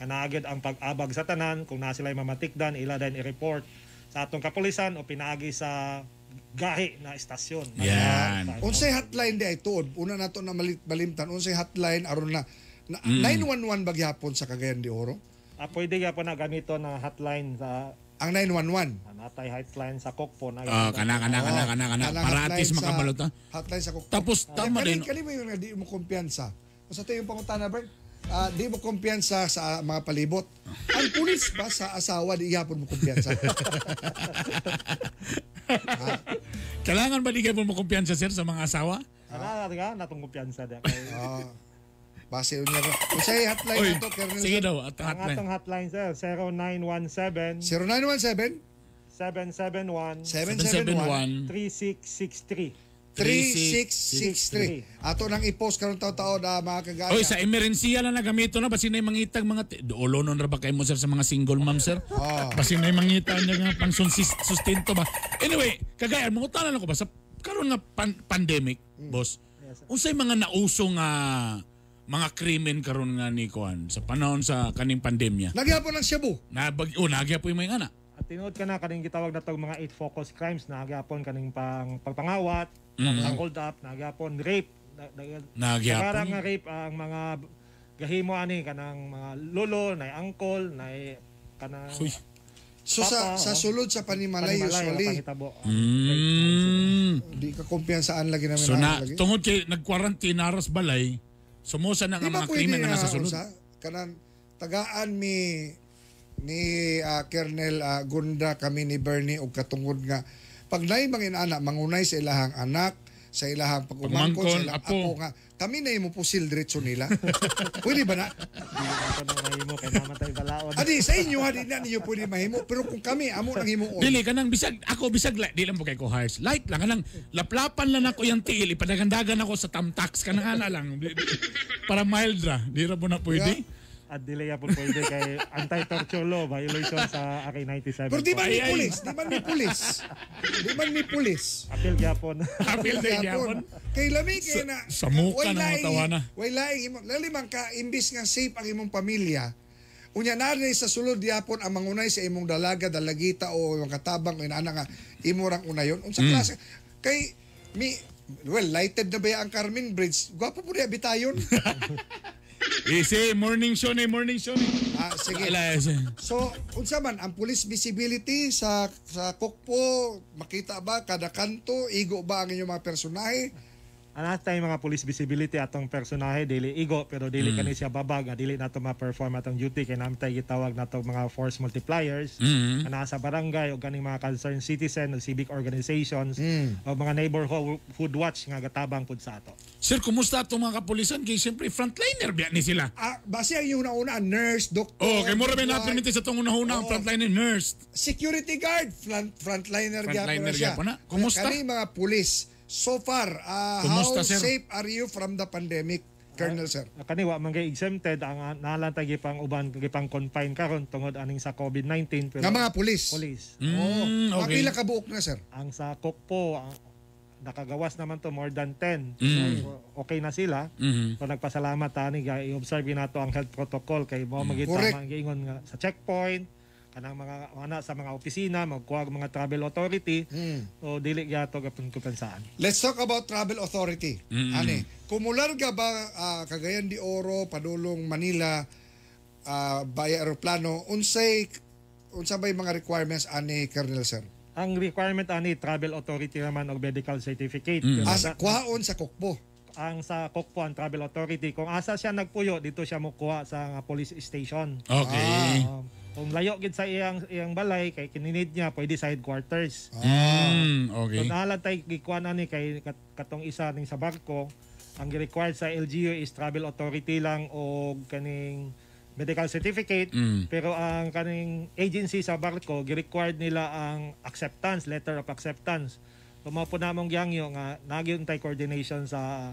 Naagid ang pag-abag sa tanan kung na sila mamatikdan ila din i-report sa atong kapulisan o pinaagi sa gahi na estasyon. Yan. Unsay hotline di ay tuod? Una nato na malimtan. Unsay hotline aron na 911 bagyapon sa Cagayan de Oro? Pwede gyapon na gamito na hotline sa ang 911. Natay hotline sa Kokpo na. Kana. Para at least makabalot ha. Hotline sa Kokpo. Tapos tama din. Kani mo yung di mo kumpiyansa. Sa tayo yung pangutana, Bert, di mo kumpiyansa sa mga palibot. Ang pulis ba sa asawa di ihapon mo kumpiyansa? Kailangan ba di kayo mo kumpiyansa sir sa mga asawa? Natong kumpiyansa da. Base unya ko. Unsay hotline nato, Colonel? Sige daw, ang atong hotline sir 0917 771 3663. 3663. Ato nang i-post karon taon mga kagaya. Oy, sa emerhensiya lang nagamito na basin na mangitag mga olonon ra ba kay mo sir sa mga single mom sir? Basin na mangita niya nga pang sustento ba. Anyway, kagaya mo tanan ako ba sa karon nga pandemic, boss. Unsay mga nauso nga mga krimen karon nga ni kuan sa panahon sa kaning pandemya? Nagyapon ang Cebu. Nagyapon yung mga ana. At tinuod ka na kaning gitawag na tog mga 8 focus crimes na gyapon kaning pagpangawat, hold up, nagyapon rape, nagyapon. Parang nga rape ang mga gahimo ani kanang mga lolo, nay uncle, nay kanang So sa sulod sa Panimalay usually di ka kumpiyansaan lagi namin. So na tungod kay nag-quarantine aras balay, sumusa na nga mga krimen na nasa sulod. Kanang tagaan ni Colonel Gunda kami ni Bernie og katungod nga pag naay mga anak mangunay sa ilahang anak, sa ilahang pag-umangkon, sa ilahang apo nga kami na imo pusil diretso nila. Pwede ba na? Adi sa inyo di na niyo pwede mahimo pero kung kami amo nang himuon. Dili kanang bisag di lang mo kay ko harsh. Light lang kanang laplapan lang ako yung tiil ipadagandagan ako sa tamtax kanang ana lang. Para mild ra, di ra po na pwede. At delay po pwede kay anti-torture law violation sa Aki 97. Pero di man ni pulis. Appeal gyapon. Appeal gyapon. Kay lami kay na sa muka na matawana. Way laing lalimang ka imbis nga safe ang imong pamilya. Unya na sa sulod gyapon ang mangunay sa imong dalaga, dalagita o yung katabang o ana nga imo rang unayon. Unsa klase kay lighted na ba ang Carmen Bridge? Gwapo po diya bitayon. Easy, morning show ni. Sige. So, unsa man ang police visibility sa Kokpo, makita ba kada kanto, igo ba ang inyong mga personahe? Anatay mga police visibility atong personahe dili igo pero dili kani siya babag dili nato ma-perform atong duty kay namtay gitawag nato mga force multipliers na sa barangay o ganing mga concerned citizen o civic organizations o mga neighborhood watch nga gatabang pud sa ato. Sir, kumusta atong mga kapulisan kay siyempre frontliner biya ni sila? Base ang una nurse, doktor. Kay mura ba natin sa itong una ang frontliner nurse? Security guard, frontliner gyapon siya. Kumusta? Kani mga pulis. So far, how safe are you from the pandemic, Colonel Sir? Kaniwa man kay exempted ang nalantay gipang uban gipang confine karon tungod aning sa COVID-19 pero nga mga pulis. Okay. Pila ka buok na sir? Ang sa Kokpo nakagawas naman to more than 10. So, okay na sila. So nagpasalamat tani i-observe nato ang health protocol kay mo magitama ang giingon nga sa checkpoint kanang mga sa mga opisina magkuha mga travel authority. So dili gato gapon kumpensaan. Let's talk about travel authority. Ani, kumularga ba Cagayan de Oro padulong Manila via aeroplano unsa bay mga requirements ani Colonel sir? Ang requirement ani travel authority naman og medical certificate. Kuhaon sa Kokpo. Ang sa Kokpo ang travel authority kung asa siya nagpuyo dito siya mokuha sa police station. Okay. Kung layo gid sa iyang balay kay kininid niya pwede sa headquarters. Okay. So nalatay gikuan ani kay katong isa ning sa barko ang required sa LGU is travel authority lang o kaning medical certificate pero ang kaning agency sa barko gi-required nila ang acceptance, letter of acceptance. So mao po namong giyangyo nga nagyuntay coordination sa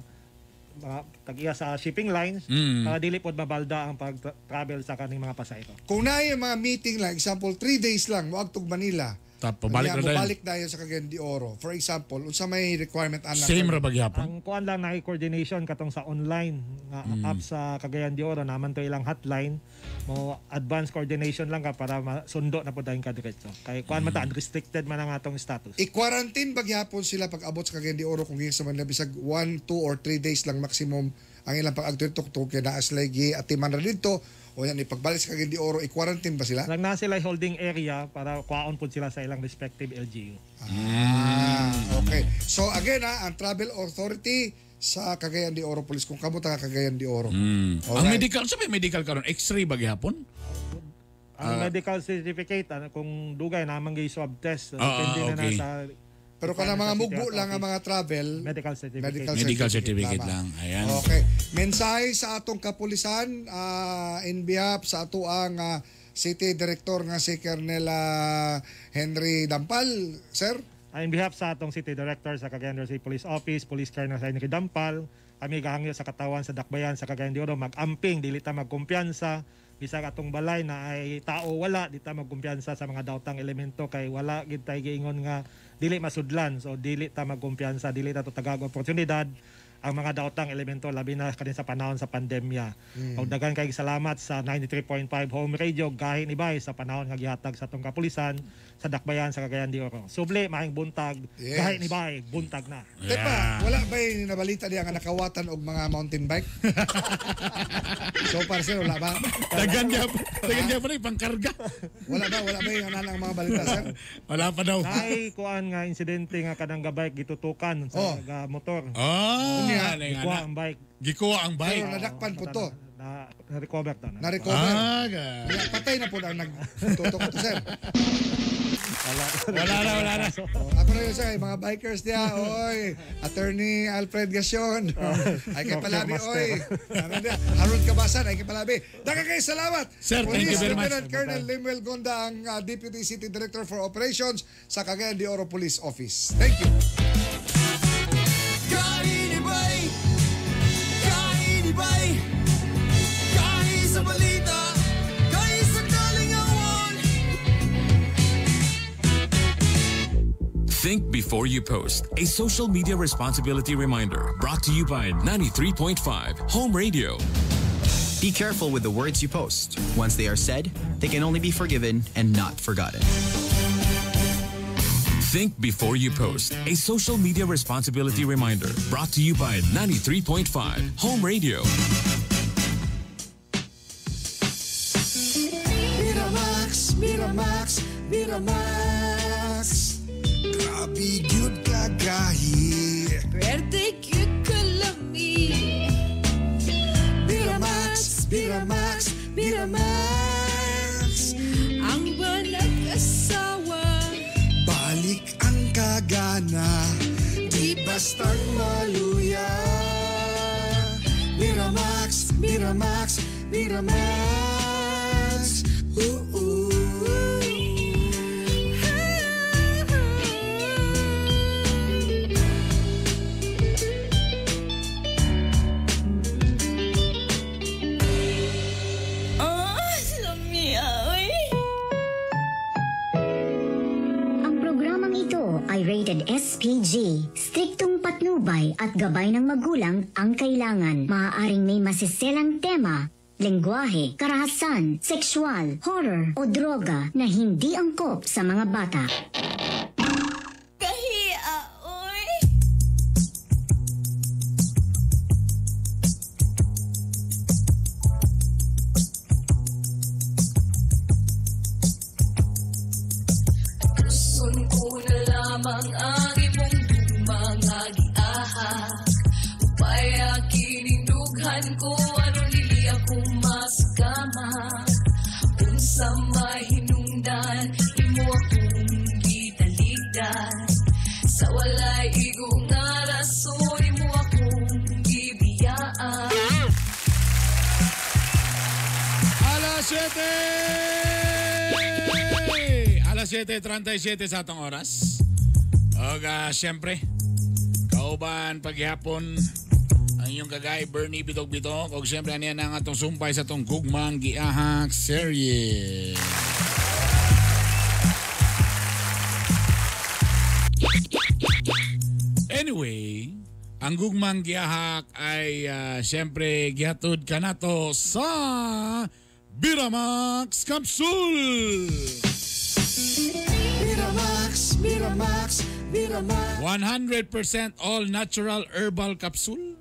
mga tag-iya sa shipping lines para dili pod mabalda ang pag-travel sa kaning mga pasahero. Kung naay mga meeting lang, example 3 days lang moagtog Manila. Pabalik na yun sa Cagayan de Oro. For example, unsa may requirement anak? Same ra bagyapon. Ang kuan lang na coordination katong sa online nga app sa Cagayan de Oro naman to ilang hotline mo advance coordination lang ka para masundo na pud ang kadiretso. Kay kuan man ta unrestricted man ang atong status. I-quarantine bagyapon sila pag abot sa Cagayan de Oro kung sa Manila bisag 1, 2 or 3 days lang maximum ang ilang pag-agtutok kay naa sila atiman ra dito. O yan, ipagbalik sa Cagayan de Oro, i-quarantine ba sila? Lang na sila holding area para kuhaon po sila sa ilang respective LGU. Okay. So again, ang travel authority sa Cagayan de Oro Police, kung kamo taga Cagayan de Oro. Ang medical, sabi medical karon X-ray ba gyapon? Ang medical certificate, kung dugay namang gay swab test, depende na sa pero kanang mga mugbo lang ang mga travel, medical certificate. Medical certificate lang. Ayan. Okay. Mensahe sa atong kapulisan in behalf sa ato ang City Director nga si Colonel Henry Dampal, sir. In behalf sa atong City Director sa Cagayan de Oro City Police Office, Police Colonel Henry Dampal, kami gahangyo sa katawan sa dakbayan sa Cagayan de Oro mag-amping, dili ta magkumpiyansa. Bisag atong balay na ay tao wala, di ta magkumpiyansa sa mga daotang elemento kay wala gid tay giingon nga dili masudlan. So dili ta magkumpiyansa, dili ta tagag oportunidad ang mga daotang elemento labi na kadin sa panahon sa pandemya. Og daghan kay salamat sa 93.5 Home Radio Gahi ni Bay sa panahon nga gihatag sa atong kapulisan sa dakbayan sa Cagayan de Oro. Subli maayong buntag. Gahi ni Bay, buntag na. Tepa, wala ba yung nabalita diya nga nakawatan og mga mountain bike? So far sir, wala ba? Dagan niya pa rin pangkarga. Wala ba yung nanang mga balita sir? Wala pa daw. Ay kuan nga insidente nga kanang bike gitutukan sa motor. Gikuha ang bike. Gikuha ang bike. Pero nadakpan po to. Na-recover to. Na-recover. Patay na po ang nagtutok to sir. Wala na. Ako na yun sir, mga bikers niya, oy, Attorney Alfred Gacion, ay kay Palabi, oy, Harold Cabasan, ay kay Palabi. Daga kayo salamat. Sir, thank you very much. Lieutenant Colonel Limuel Gonda, ang Deputy City Director for Operations sa Cagayan de Oro Police Office. Thank you. Think before you post. A social media responsibility reminder brought to you by 93.5 Home Radio. Be careful with the words you post. Once they are said, they can only be forgiven and not forgotten. Think before you post. A social media responsibility reminder brought to you by 93.5 Home Radio. Miramax. Grabe gyud kagahi. Pwede gyud kalami. Miramax. Ang walang asawa. Balik ang kagana. Di bastang maluya. Miramax. Ang programang ito ay rated SPG. striktong patnubay at gabay ng magulang ang kailangan. Maaaring may masiselang tema, lengguwahe, karahasan, sexual, horror o droga na hindi angkop sa mga bata. Kahiya, oy! Gusto ko na lamang ang imong mga giahak. Upaya kinindughan ko aron dili ako masgama. Unsa mahinungdan imo akong gitaligdan. Sa walay igong nga rason imo akong gibiyaan. Alas 7:37 sa atong oras. O siyempre, kauban paghihapon ang inyong kagay Bernie Bitok-Bitok. O siyempre, aniyan ang atong sumpay sa atong gugmang giahak serye. Anyway, ang gugmang giahak ay siyempre gihatod ka nato sa Biramax Capsule. Miramax, Miramax, Miramax. 100% all natural herbal capsule.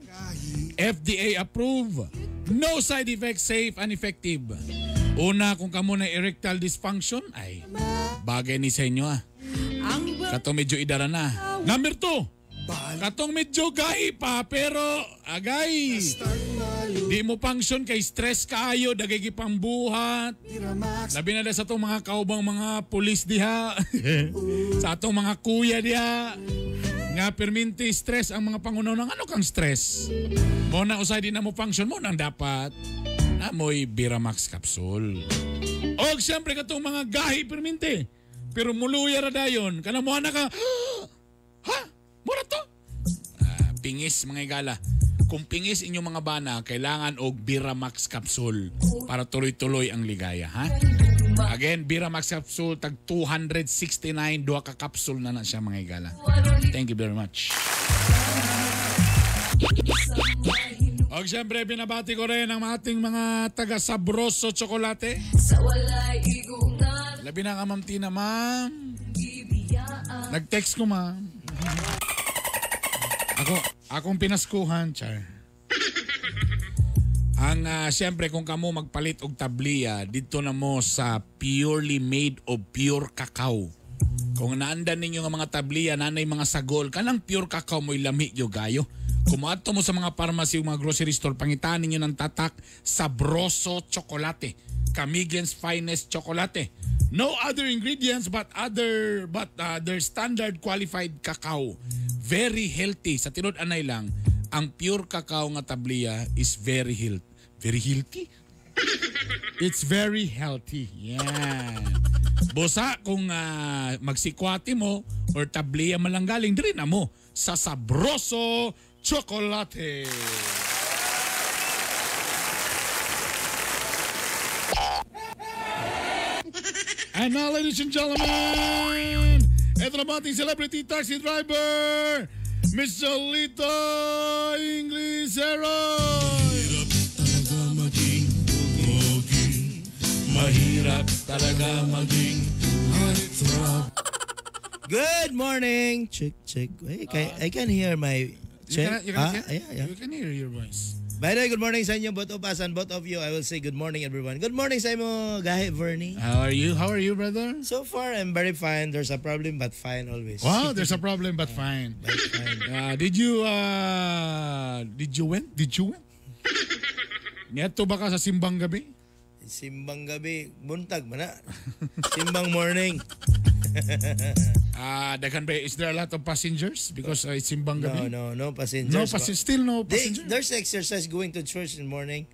FDA approved. No side effects, safe and effective. Una, kung kamo na erectile dysfunction, ay bagay ni sa inyo Katong medyo idara na. Number 2, katong medyo gahi pa pero agay. Di mo function kay stress kaayo, dagay gipang buhat. Labi na sa atong mga kaubang mga pulis diha. Sa atong mga kuya diha. Nga perminti stress ang mga pangunaw ng ano kang stress. Mo na usay di na mo function mo nang dapat. Namoy Biramax capsule. O siyempre katong mga gahi perminti. Pero muluya ra dayon. Kana mo na ka. Ha? Mura to? Pingis mga igala. Kung pingis inyong mga bana, kailangan og Biramax capsule para tuloy-tuloy ang ligaya, ha? Again, Biramax capsule tag 269 duha ka capsule na siya mga igala. Thank you very much. Og siyempre, binabati ko rin ang ating mga taga Sabroso Chocolate. Labi na ka, Ma'am Tina, ma'am. Nag-text ko, ma'am. Akong pinaskuhan, char. Ang siyempre kung kamo magpalit og tabliya dito na mo sa purely made of pure cacao. Kung naandan ninyo nga mga tabliya nanay mga sagol kanang pure cacao mo'y lami yo gayo. Kumaadto mo sa mga pharmacy o mga grocery store pangitaan ninyo ng tatak Sabroso Chocolate. Camigen's finest chocolate. No other ingredients but their standard qualified cacao. Very healthy. Sa tinod anay lang, ang pure cacao nga tabliya is very healthy. Very healthy? It's very healthy. Yan. Bosa kung magsikwati mo or tabliya malang galing, diri na mo sa Sabroso Chocolate. And now, ladies and gentlemen, ito na ba ating celebrity taxi driver, Mr. Lito Inglisero. Mahirap talaga maging heartthrob. Good morning. Check. Wait, I can hear my check. You can hear your voice. By the way, good morning sa inyo, both of us and both of you. I will say good morning, everyone. Good morning sa inyo, Gahe Vernie. How are you, brother? So far, I'm very fine. There's a problem, but fine always. Wow, there's a problem, but fine. Did you win? Niyato ba ka sa simbang gabi? Simbang gabi, buntag man na. Simbang morning. Is there a lot of passengers because it's simbang gabi? No passengers. Still no passengers? There's exercise going to church in the morning.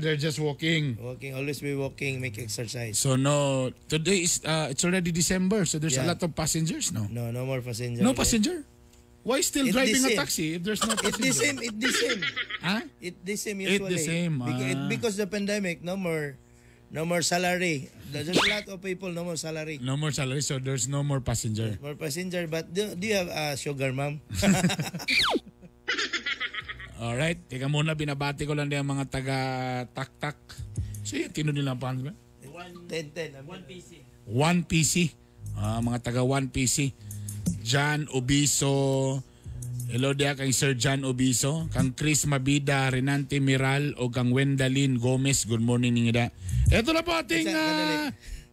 They're just walking. Always be walking, make exercise. So no, today is it's already December, so there's a lot of passengers, no? No more passengers. No passenger? Why still driving a taxi if there's no passenger? It's the same. Huh? It's the same usually. It's the same. Because the pandemic, no more No more salary. There's a lot of people, no more salary. No more salary, so there's no more passenger. More passenger, but do you have a sugar mom? Alright, teka muna, binabati ko lang din ang mga taga-tak-tak. So yun, tino nilang pangalan ba? 10. 1 PC. Mga taga 1 PC. John Obiso. Hello dia kang Sir John Obiso. Kang Chris Mabida, Renante Miral o kang Wendalyn Gomez. Good morning ningida. Ito na po ating...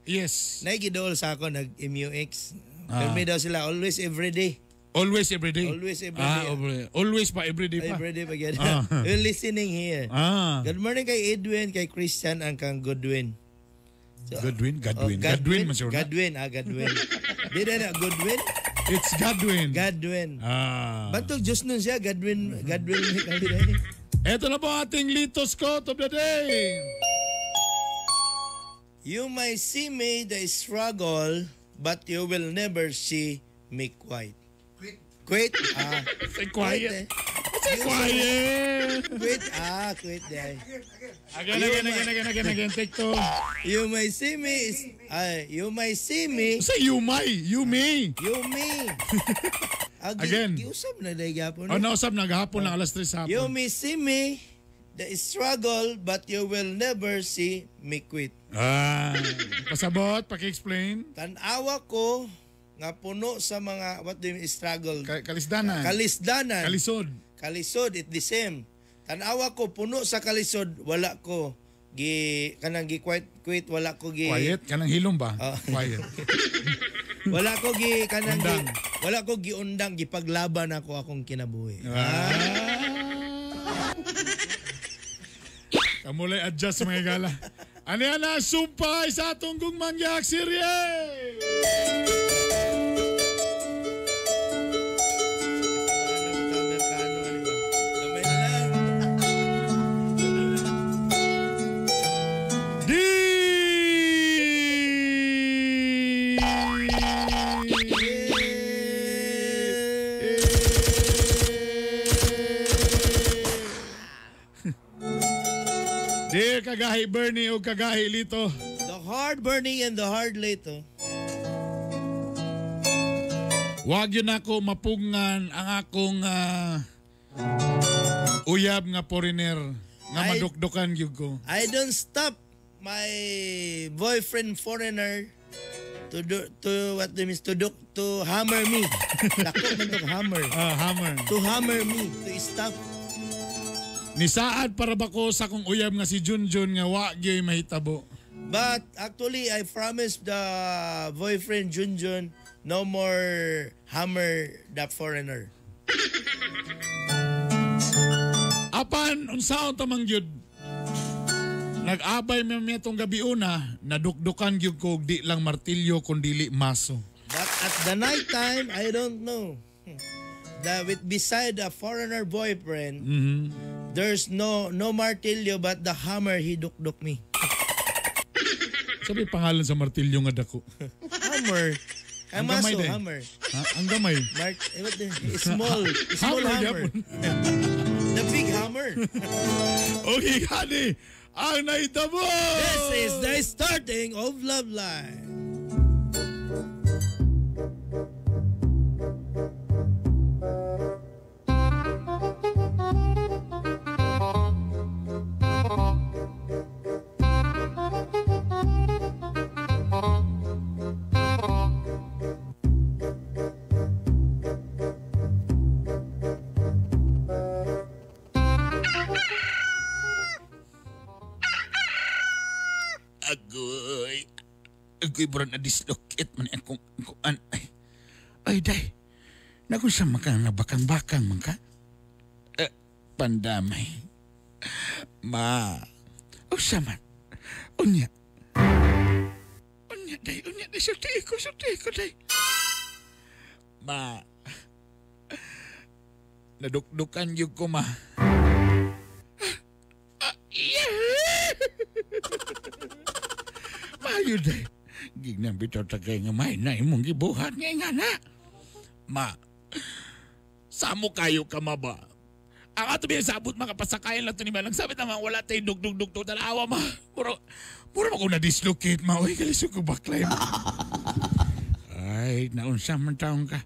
yes. Naigidol sa ako, nag-MUX. Permi daw sila, always everyday. Always everyday? Always everyday. Always pa, everyday pa? Everyday pa. We're listening here. Good morning kay Edwin, kay Christian, ang kang Goodwin. Godwin? Godwin masyado na? Godwin. Di na Goodwin? It's Godwin. Bantog Diyos nun siya, Godwin. Ito na po ating Litos Quote of the Day. You may see me the struggle, but you will never see me quit. Quit? Say quiet. Say quiet. Quit. Quit. Again. Take two. You may see me. You may see me. Say you may. You may. You may. Again. Giusap na dahil gapon. Nausap na gahapon ng alas 3 hapon. You may see me the struggle, but you will never see me quit. Pasabot, paki-explain. Tanawa ko nga puno sa mga what do you mean struggle? Kalisdanan. Kalisod, it the same. Tanawa ko puno sa kalisod, wala ko kanang quit, wala ko quiet kanang hilom ba? Quiet. Wala ko wala ko giundang gipaglaban ako akong kinabuhi. Kamulay adjust mga gala. Ano yan na sumpay sa atong gugmang yak sirye. Dear kagahi Bernie o kagahi Lito. The hard Bernie and the hard Lito. Wag yun ako mapungan ang akong uyab nga foreigner nga madukdukan yun ko. I don't stop my boyfriend foreigner to hammer me. Dako man to hammer. Hammer. To hammer me, to stop. Nisaad para ba ko sa kong uyab nga si Junjun nga wa gyud mahitabo. But actually I promised the boyfriend Junjun no more hammer that foreigner. Apan unsaon ta man gyud? Nag-abay mi tong gabi una, nadukdukan gyud ko di lang martilyo kundi maso. But at the night time I don't know. With beside a foreigner boyfriend, there's no martilyo but the hammer he dukduk me. Sabi pangalan sa martilyo nga dako. Hammer. Ang maso, hammer. Ang gamay. Small hammer. The big hammer. Okay, honey. Ang naitabo! This is the starting of Love Life. Agoy bro na dislocate man akong ay day nagun sa maka nabakang-bakang man ka pandamay usa man unya day sulti ko day nadukdukan yung ko mayo day gignan bitaw tagay nga may na imong gibuhat nga na samo kayo ka ba ang ato biya sabot makapasakayan lang to ni Malang. Sabi naman wala tayo dugdug tanawa ma. Mura ko na-dislocate ma. Uy, kalisog ko baklay ma. Ay, naunsa man taong ka.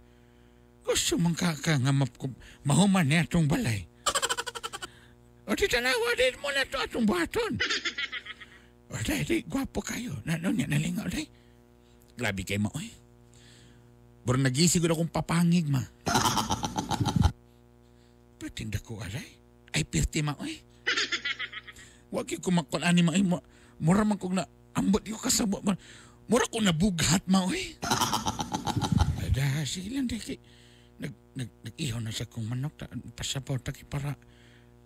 Gusto man ka nga mahuman niya itong balay. O di tanawa din mo na ito atong baton. O di, gwapo kayo. Ano niya nalingaw day. Grabe kayo ma, oy. Pero nagisig ko akong papangig ma. Pero tinda ko alay. Ay, pirti ma, oy. Huwag yung kumakon ani ma, oy. Mura man kong na, ambot yung kasabot. Mura kong nabugat ma, oy. Ada, sige lang, deki. Nag-ihaw na sa kong manok. Pasabaw taki para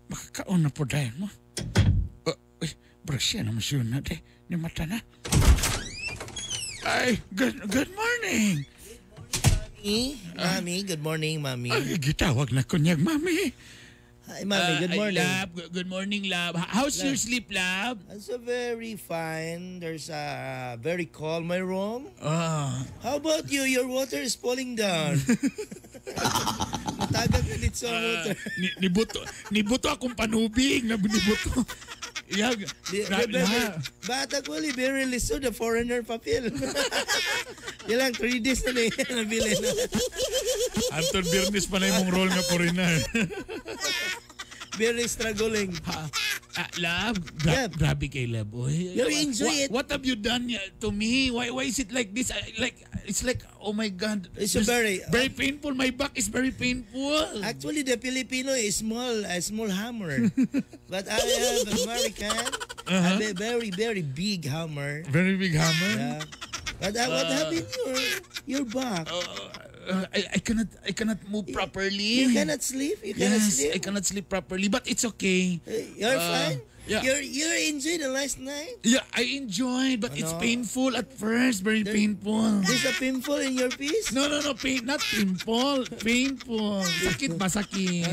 makakaon na po dahil mo. Uy, bro siya naman siya na de. Ni mata na. Ay, good morning. Mami, good morning, Mami. Ay, gitawag na kunyag, Mami. Hi, Mami, good morning. Love, good morning, love. How's your sleep, love? It's very fine. There's very cold my room. Ah. How about you? Your water is falling down. Natagag na dito sa water. Nibuto akong panubig. Nibuto. Yag. But actually, very lisod the foreigner papel. Ilang 3 days na nabili na. Anton Birnes pa na yung role nga foreigner. Very struggling. Love, grabe kay love. You enjoy it. What have you done to me? Why is it like this? It's like, oh my God. It's very painful. My back is very painful. Actually, the Filipino is a small hammer. But I have American, a very, very big hammer. Very big hammer? Yeah. But what happened your back? I cannot move properly. You cannot sleep? You cannot sleep? I cannot sleep properly, but it's okay. You're fine? Yeah. You enjoyed the last night? Yeah, I enjoyed, but it's painful at first. Very painful. There's a pimple in your piece? No, not pimple. Painful. Sakit ba? Sakit.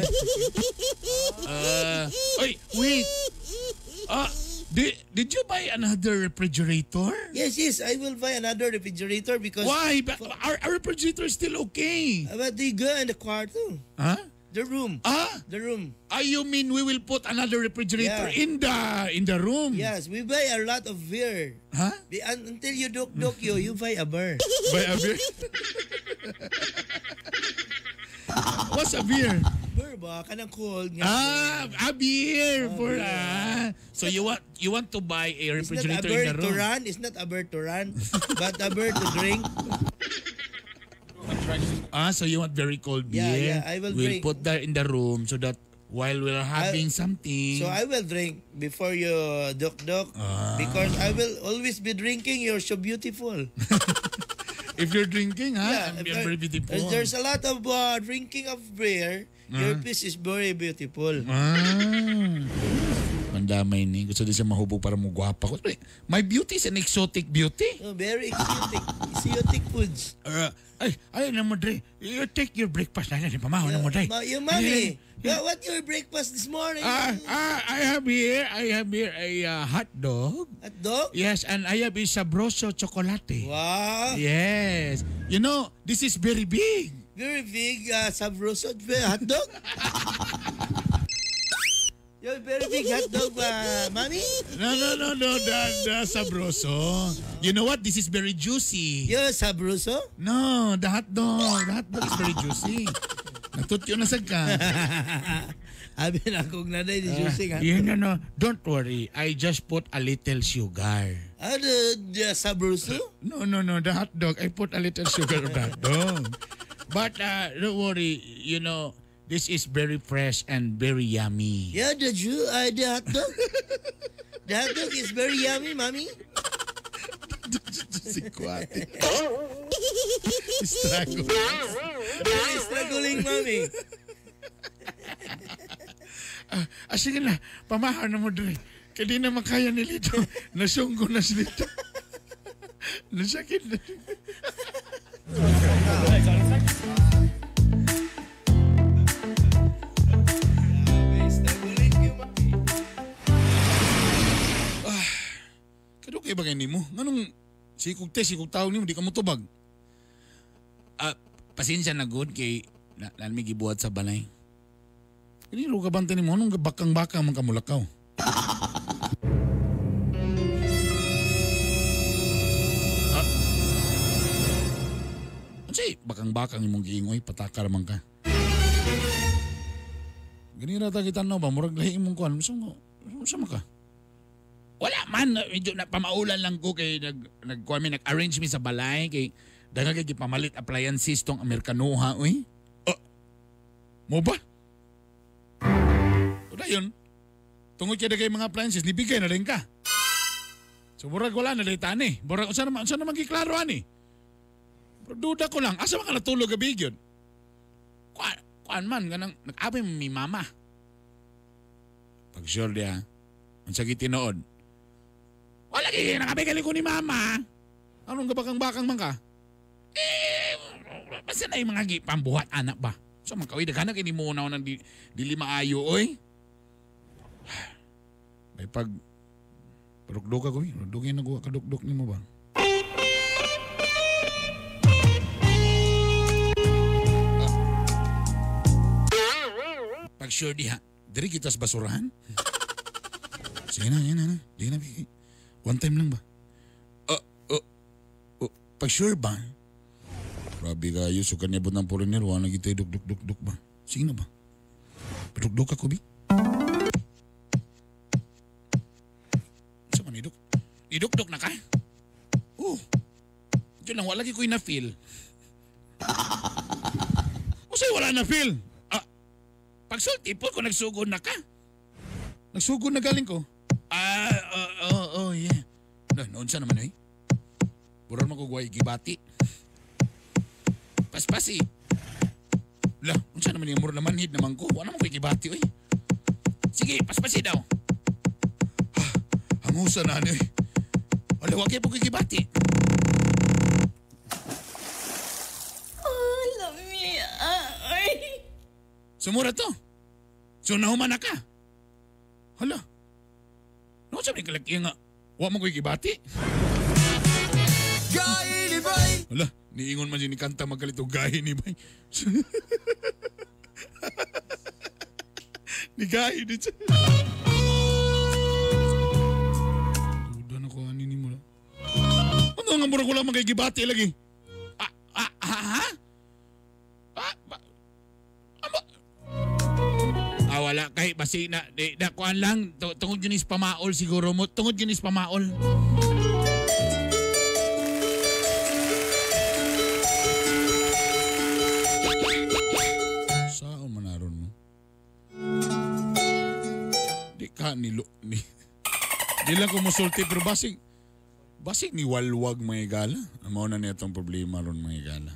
Wait. Did you buy another refrigerator? Yes, I will buy another refrigerator because... Why? But our refrigerator is still okay. But they go in the kwarto. Huh? The room. The room. You mean we will put another refrigerator in the room? Yes, we buy a lot of beer. Huh? Until you dok you buy a beer. Buy a beer? What's a beer? Beer ba? Kanang cold. A beer. So you want to buy a refrigerator in the room? It's not a beer to run, but a beer to drink. So you want very cold beer? Yeah, I will we'll drink. put that in the room so that while we're having something. So I will drink before you dok because I will always be drinking. You're so beautiful. If you're drinking, Yeah, you're very beautiful. There's a lot of drinking of beer. Your piece is very beautiful. Mandamay ni. Gusto din siya mahubog para mo gwapa ko. My beauty is an exotic beauty. Very exotic. Exotic foods. Ay na mo, Dre. You take your breakfast na yan. Pamahaw na mo, Dre. Your mommy. What your breakfast this morning? I have here a hot dog. Hot dog? Yes, and I have a Sabroso chocolate. Wow. Yes. You know, this is very big. Very big Sabroso hot dog? You're very big hot dog, mommy? No, the Sabroso. You know what? This is very juicy. You're Sabroso? No, the hot dog. The hot dog is very juicy. Natutyo na sa ka. Abi na kong naday di juicy nga. No. Don't worry. I just put a little sugar. The Sabroso? No. The hot dog. I put a little sugar on the hot dog. But don't worry. You know, this is very fresh and very yummy. Yeah, the hot dog? The hot dog is very yummy, mommy? Si Kwate. Struggling, mommy. Sige na. Pamahaw na mo, Dre. Kaya di na makaya ni Lito. Nasunggo na si Lito. Nasakit na. Kado kayo bagay ni mo? Anong sikog tao ni mo, di ka mo tubag? Pasensya na good kay namin gibuhat sa balay. Kanino ka bante ni mo? Anong bakang-bakang man kamulakaw? Kasi bakang-bakang imong giingoy, patakar man ka. Ganira ta kita no ba? Murag lahi imong kuhan. Sama ka? Wala man. Medyo pamaulan lang ko kay nag-arrange mi sa balay kay daga kay pamalit appliances tong Amerikanuha, uy. Mo ba? Wala yun. Tungod kaya kay mga appliances, nibigay na rin ka. So murag wala na rin tani. Murag, saan naman giklaro ani? Pero duda ko lang, asa ka natulog gabi yun? Kuan man, ganang nag-abay mo mi mama. Pag sure dia, ang sakit tinood. Wala kaya nakabay ko ni mama. Anong gabakang-bakang man ka? Basta na yung mga pambuhat anak ba? So magkawid, naghanap kayo ni Muna ng dili maayo, oy. May pag parukdok ako, rukdok yung nagawa kadukdok ni mo ba? Pag sure diha, diri kita sa basurahan? Sige na, yan na. Di na, one time lang ba? Pag sure ba? Grabe kayo, sukan niya ng foreigner, wala kita duk-duk-duk ba? Sige na ba? Paduk-duk ako, bi? Saan man, iduk? Iduk-duk na ka? Diyan lang, wala ko'y na-feel. O sa'yo wala na-feel? Pag sulti po ko nagsugod na ka. Nagsugod na galing ko. Yeah. Noon sa naman eh. Buran mo ko guway gibati. Paspasi. Lah, unsa naman yung mura naman hid naman ko. Wala mo ko gibati oy. Sige, paspasi daw. Hangusa na ano eh. Wala, wag po ko gibati. Love me. Ay. Sumura to. So nahuman na ka. Hala. No, sabi ni kalaki nga. Huwag mo ko ikibati. Gahi ni Bay! Hala, niingon man siya ni kanta magkalito. Gahi ni Bay. Ni Gahi din siya. Duda na ko, anini mo lang. Ano nga mura ko lang magkikibati lagi? Wala kay basi na kuan lang tungod yun is pamaol siguro mo tungod yun is pamaol. Saan man naron mo? Di ka ni di lang ko musulti pero basig ni walwag mga igala. Amo na niya itong problema ron mga igala.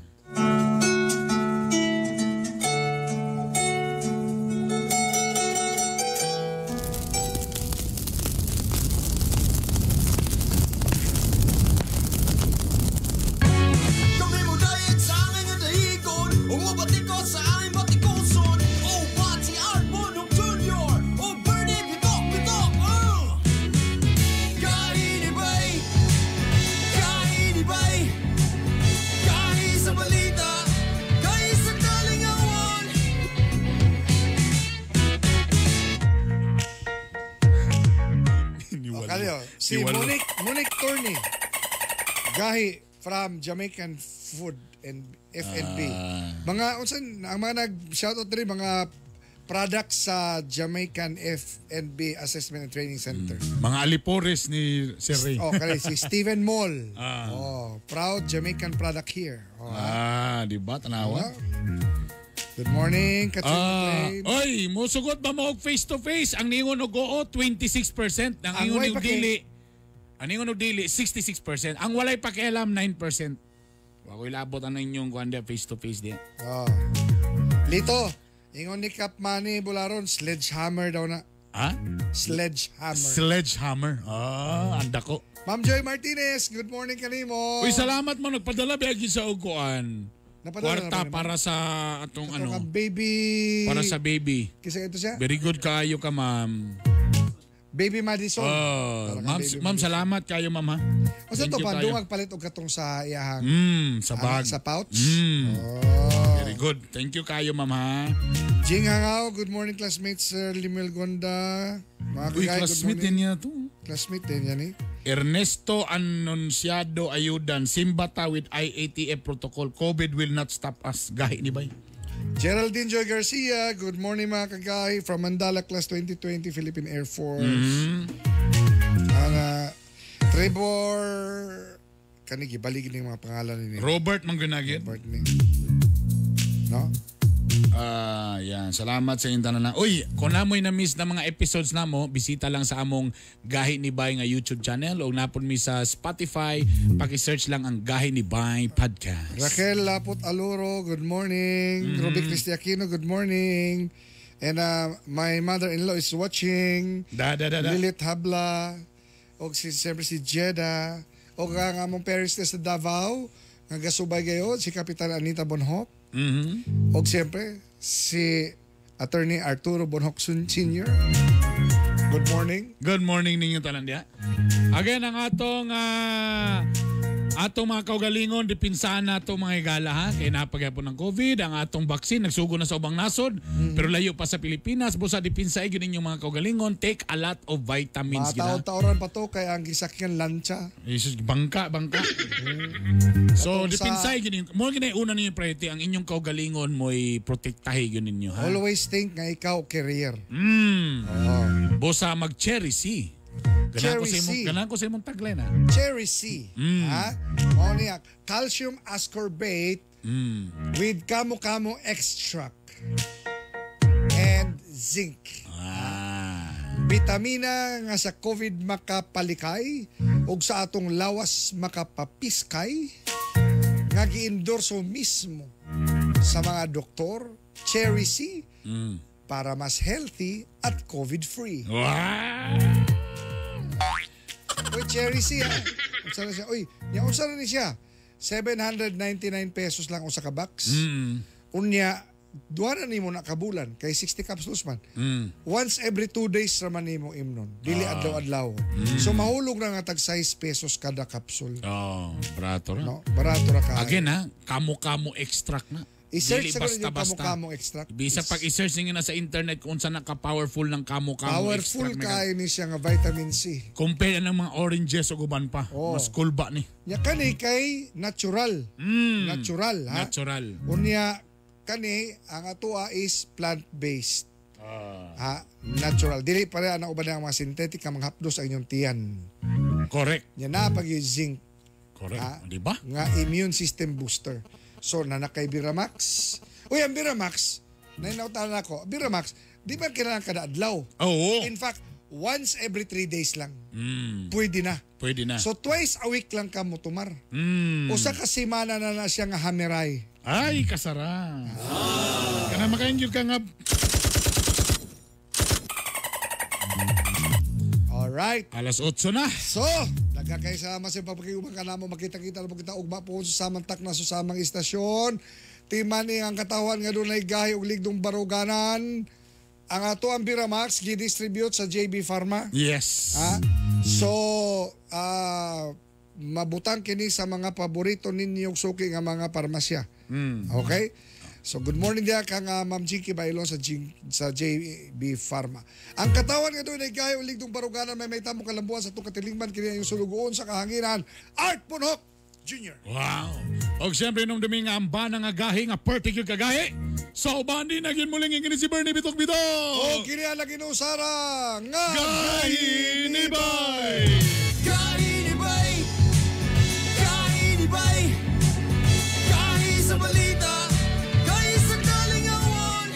Si Monique Tourney. Gahi from Jamaican Food and F&B. Mga unsan ang mga nag-shoutout diri mga products sa Jamaican F&B Assessment and Training Center. Mga alipores ni Sir Ray. Okay, si Steven Moll. Proud Jamaican product here. Di ba tanawa? Good morning, Katrina. Oy, musugot ba mo og face to face? Ang ningon og oo 26%, ang ingon og dili. Ang ingon og dili 66%. Ang walay pakialam 9%. Wa ko ilabot ang inyong kuanda face to face diya. Lito, ingon ni Cap Manny Bularon, sledgehammer daw na. Sledgehammer. Anda ko. Ma'am Joy Martinez, good morning kanimo. Uy, salamat mo nagpadala biagi sa uguan. Kwarta para sa atong baby. Para sa baby. Kisa ito siya? Very good kayo ka, ma'am. Baby Madison. Para kang Ma'am, Baby ma'am, Madison. salamat kayo, ma'am, ha? O sa Thank to you pa, kayo. dungag palit og katong sa iyahang Sa bag. sa pouch. Very good. Thank you kayo, ma'am, ha? Jing Hangaw, good morning classmates, Sir Limel Gonda. Mga Uy, kagay, good classmate morning. din niya to. Classmate din yan eh. Ernesto Anunciado Ayudan, Simbata with IATF protocol. COVID will not stop us. Gahi ni bay. Geraldine Joy Garcia, good morning mga kagay from Mandala Class 2020 Philippine Air Force. Trevor kanigi baligin ng mga pangalan ni Robert Manggunagid. Robert ni. No? Yan. Salamat sa inyong tanan. Uy, kung namoy na miss na mga episodes namo, bisita lang sa among Gahi ni Bay nga YouTube channel o napon mi sa Spotify, paki-search lang ang Gahi ni Bay podcast. Raquel Lapot Aluro, good morning. Ruby Cristiaquino, good morning. And my mother-in-law is watching. Lilith Habla. O siyempre si Jeda. O nga among parents na sa Davao. Nga gasubay gayon, si Kapitan Anita Bonhoc. O siyempre, si Attorney Arturo Bonhoc Sr. Good morning. Good morning ninyo tanan dia. Again, ang atong mga kaugalingon, dipinsahan na itong mga higala ha. Kaya napagyapon ng COVID, ang atong vaccine, nagsugo na sa ubang nasod, pero layo pa sa Pilipinas. Busa dipinsa, yun yung mga kaugalingon, take a lot of vitamins. Mga taon-taoran pa to, kaya ang gisakyan lancha. Jesus, bangka. So, dipinsa, mo ginay una ninyo priority, ang inyong kaugalingon mo'y protektahe yun ninyo ha. Always think nga ikaw career. Busa mag-cherry C. Ganaan ko sa imong tagline ha. Cherry C. Ha? O niya, calcium ascorbate with kamo-kamo extract and zinc. Vitamina nga sa COVID makapalikay ug sa atong lawas makapapiskay nga gi-endorso mismo sa mga doktor, Cherry C para mas healthy at COVID-free. Uy, Cherry C ha. Unsa na siya? Uy, unsa na ni siya? 799 pesos lang usa ka box. Unya, duha na nimo na kabulan kay 60 capsules man. Once every 2 days raman nimo imnon. Dili adlaw-adlaw. So mahulog na nga tag 6 pesos kada capsule. Barato ra. No, barato ra ka. Again ha, kamo-kamo extract na. I-search Dili sa yung basta-basta. kamo-kamo extract. Bisa pag i-search niyo na sa internet kung saan naka-powerful ng kamo-kamo Powerful extract. kayo ni siya nga vitamin C. Compare ng mga oranges o guban pa. Mas kulba ni. Nya kani kay natural. Natural ha. Natural. Unya kani ang atoa is plant-based. Ha, natural. Dili pare ana uban ang mga synthetic nga manghapdos ang inyong tiyan. Correct. Nya na pag zinc. Correct. Di ba? Nga immune system booster. So nanakay Biramax. Uy, ang Biramax, nainautan ako. Biramax, di ba kailangan kada adlaw? Oo. In fact, once every 3 days lang. Pwede na. Pwede na. So twice a week lang ka mo tumar. Usa ka semana na siya nga hamiray. Ay, kasara. Kana makainyo ka nga. Alright. Alas 8 na. So, nagkakaisama sa papakigumang ka na mo, makita-kita na mo kita ugma po sa samantak na sa samang istasyon. Timani ang katawan nga doon ay gahi ug ligdong baruganan. Ang ato ang Biramax gi-distribute sa JB Pharma. Yes. So, mabutang kini sa mga paborito ninyong suki nga mga parmasya. Okay? So good morning dia kang Ma'am Jinky Bailo sa JB Pharma. Ang katawan nga doon ay gayo ligdong baruganan may tamo kalambuan sa itong katilingman kini yung sulugoon sa kahanginan. Art Bonhoc Jr. Wow. Og siyempre nung dumi nga ang bana nga gahi nga perfect yung kagahi. So bandi na gin muling ingini si Bernie Bitok-Bitok. O kini ang lagi no Sara nga Gahi ni Bay. Gahi ni Bay. Gahi ni Bay. Gahi sa balita. Gahi sa kalingawan.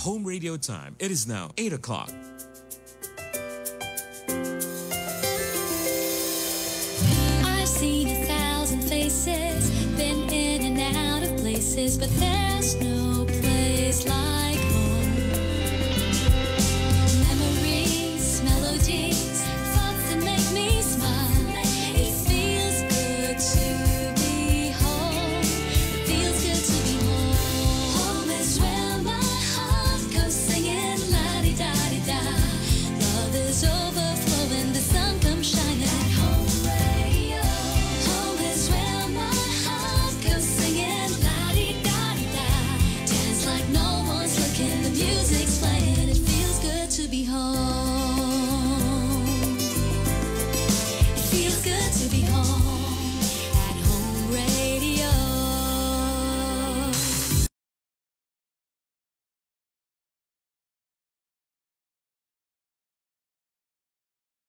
Home radio time. It is now 8 o'clock. I've seen 1,000 faces, been in and out of places, but there's no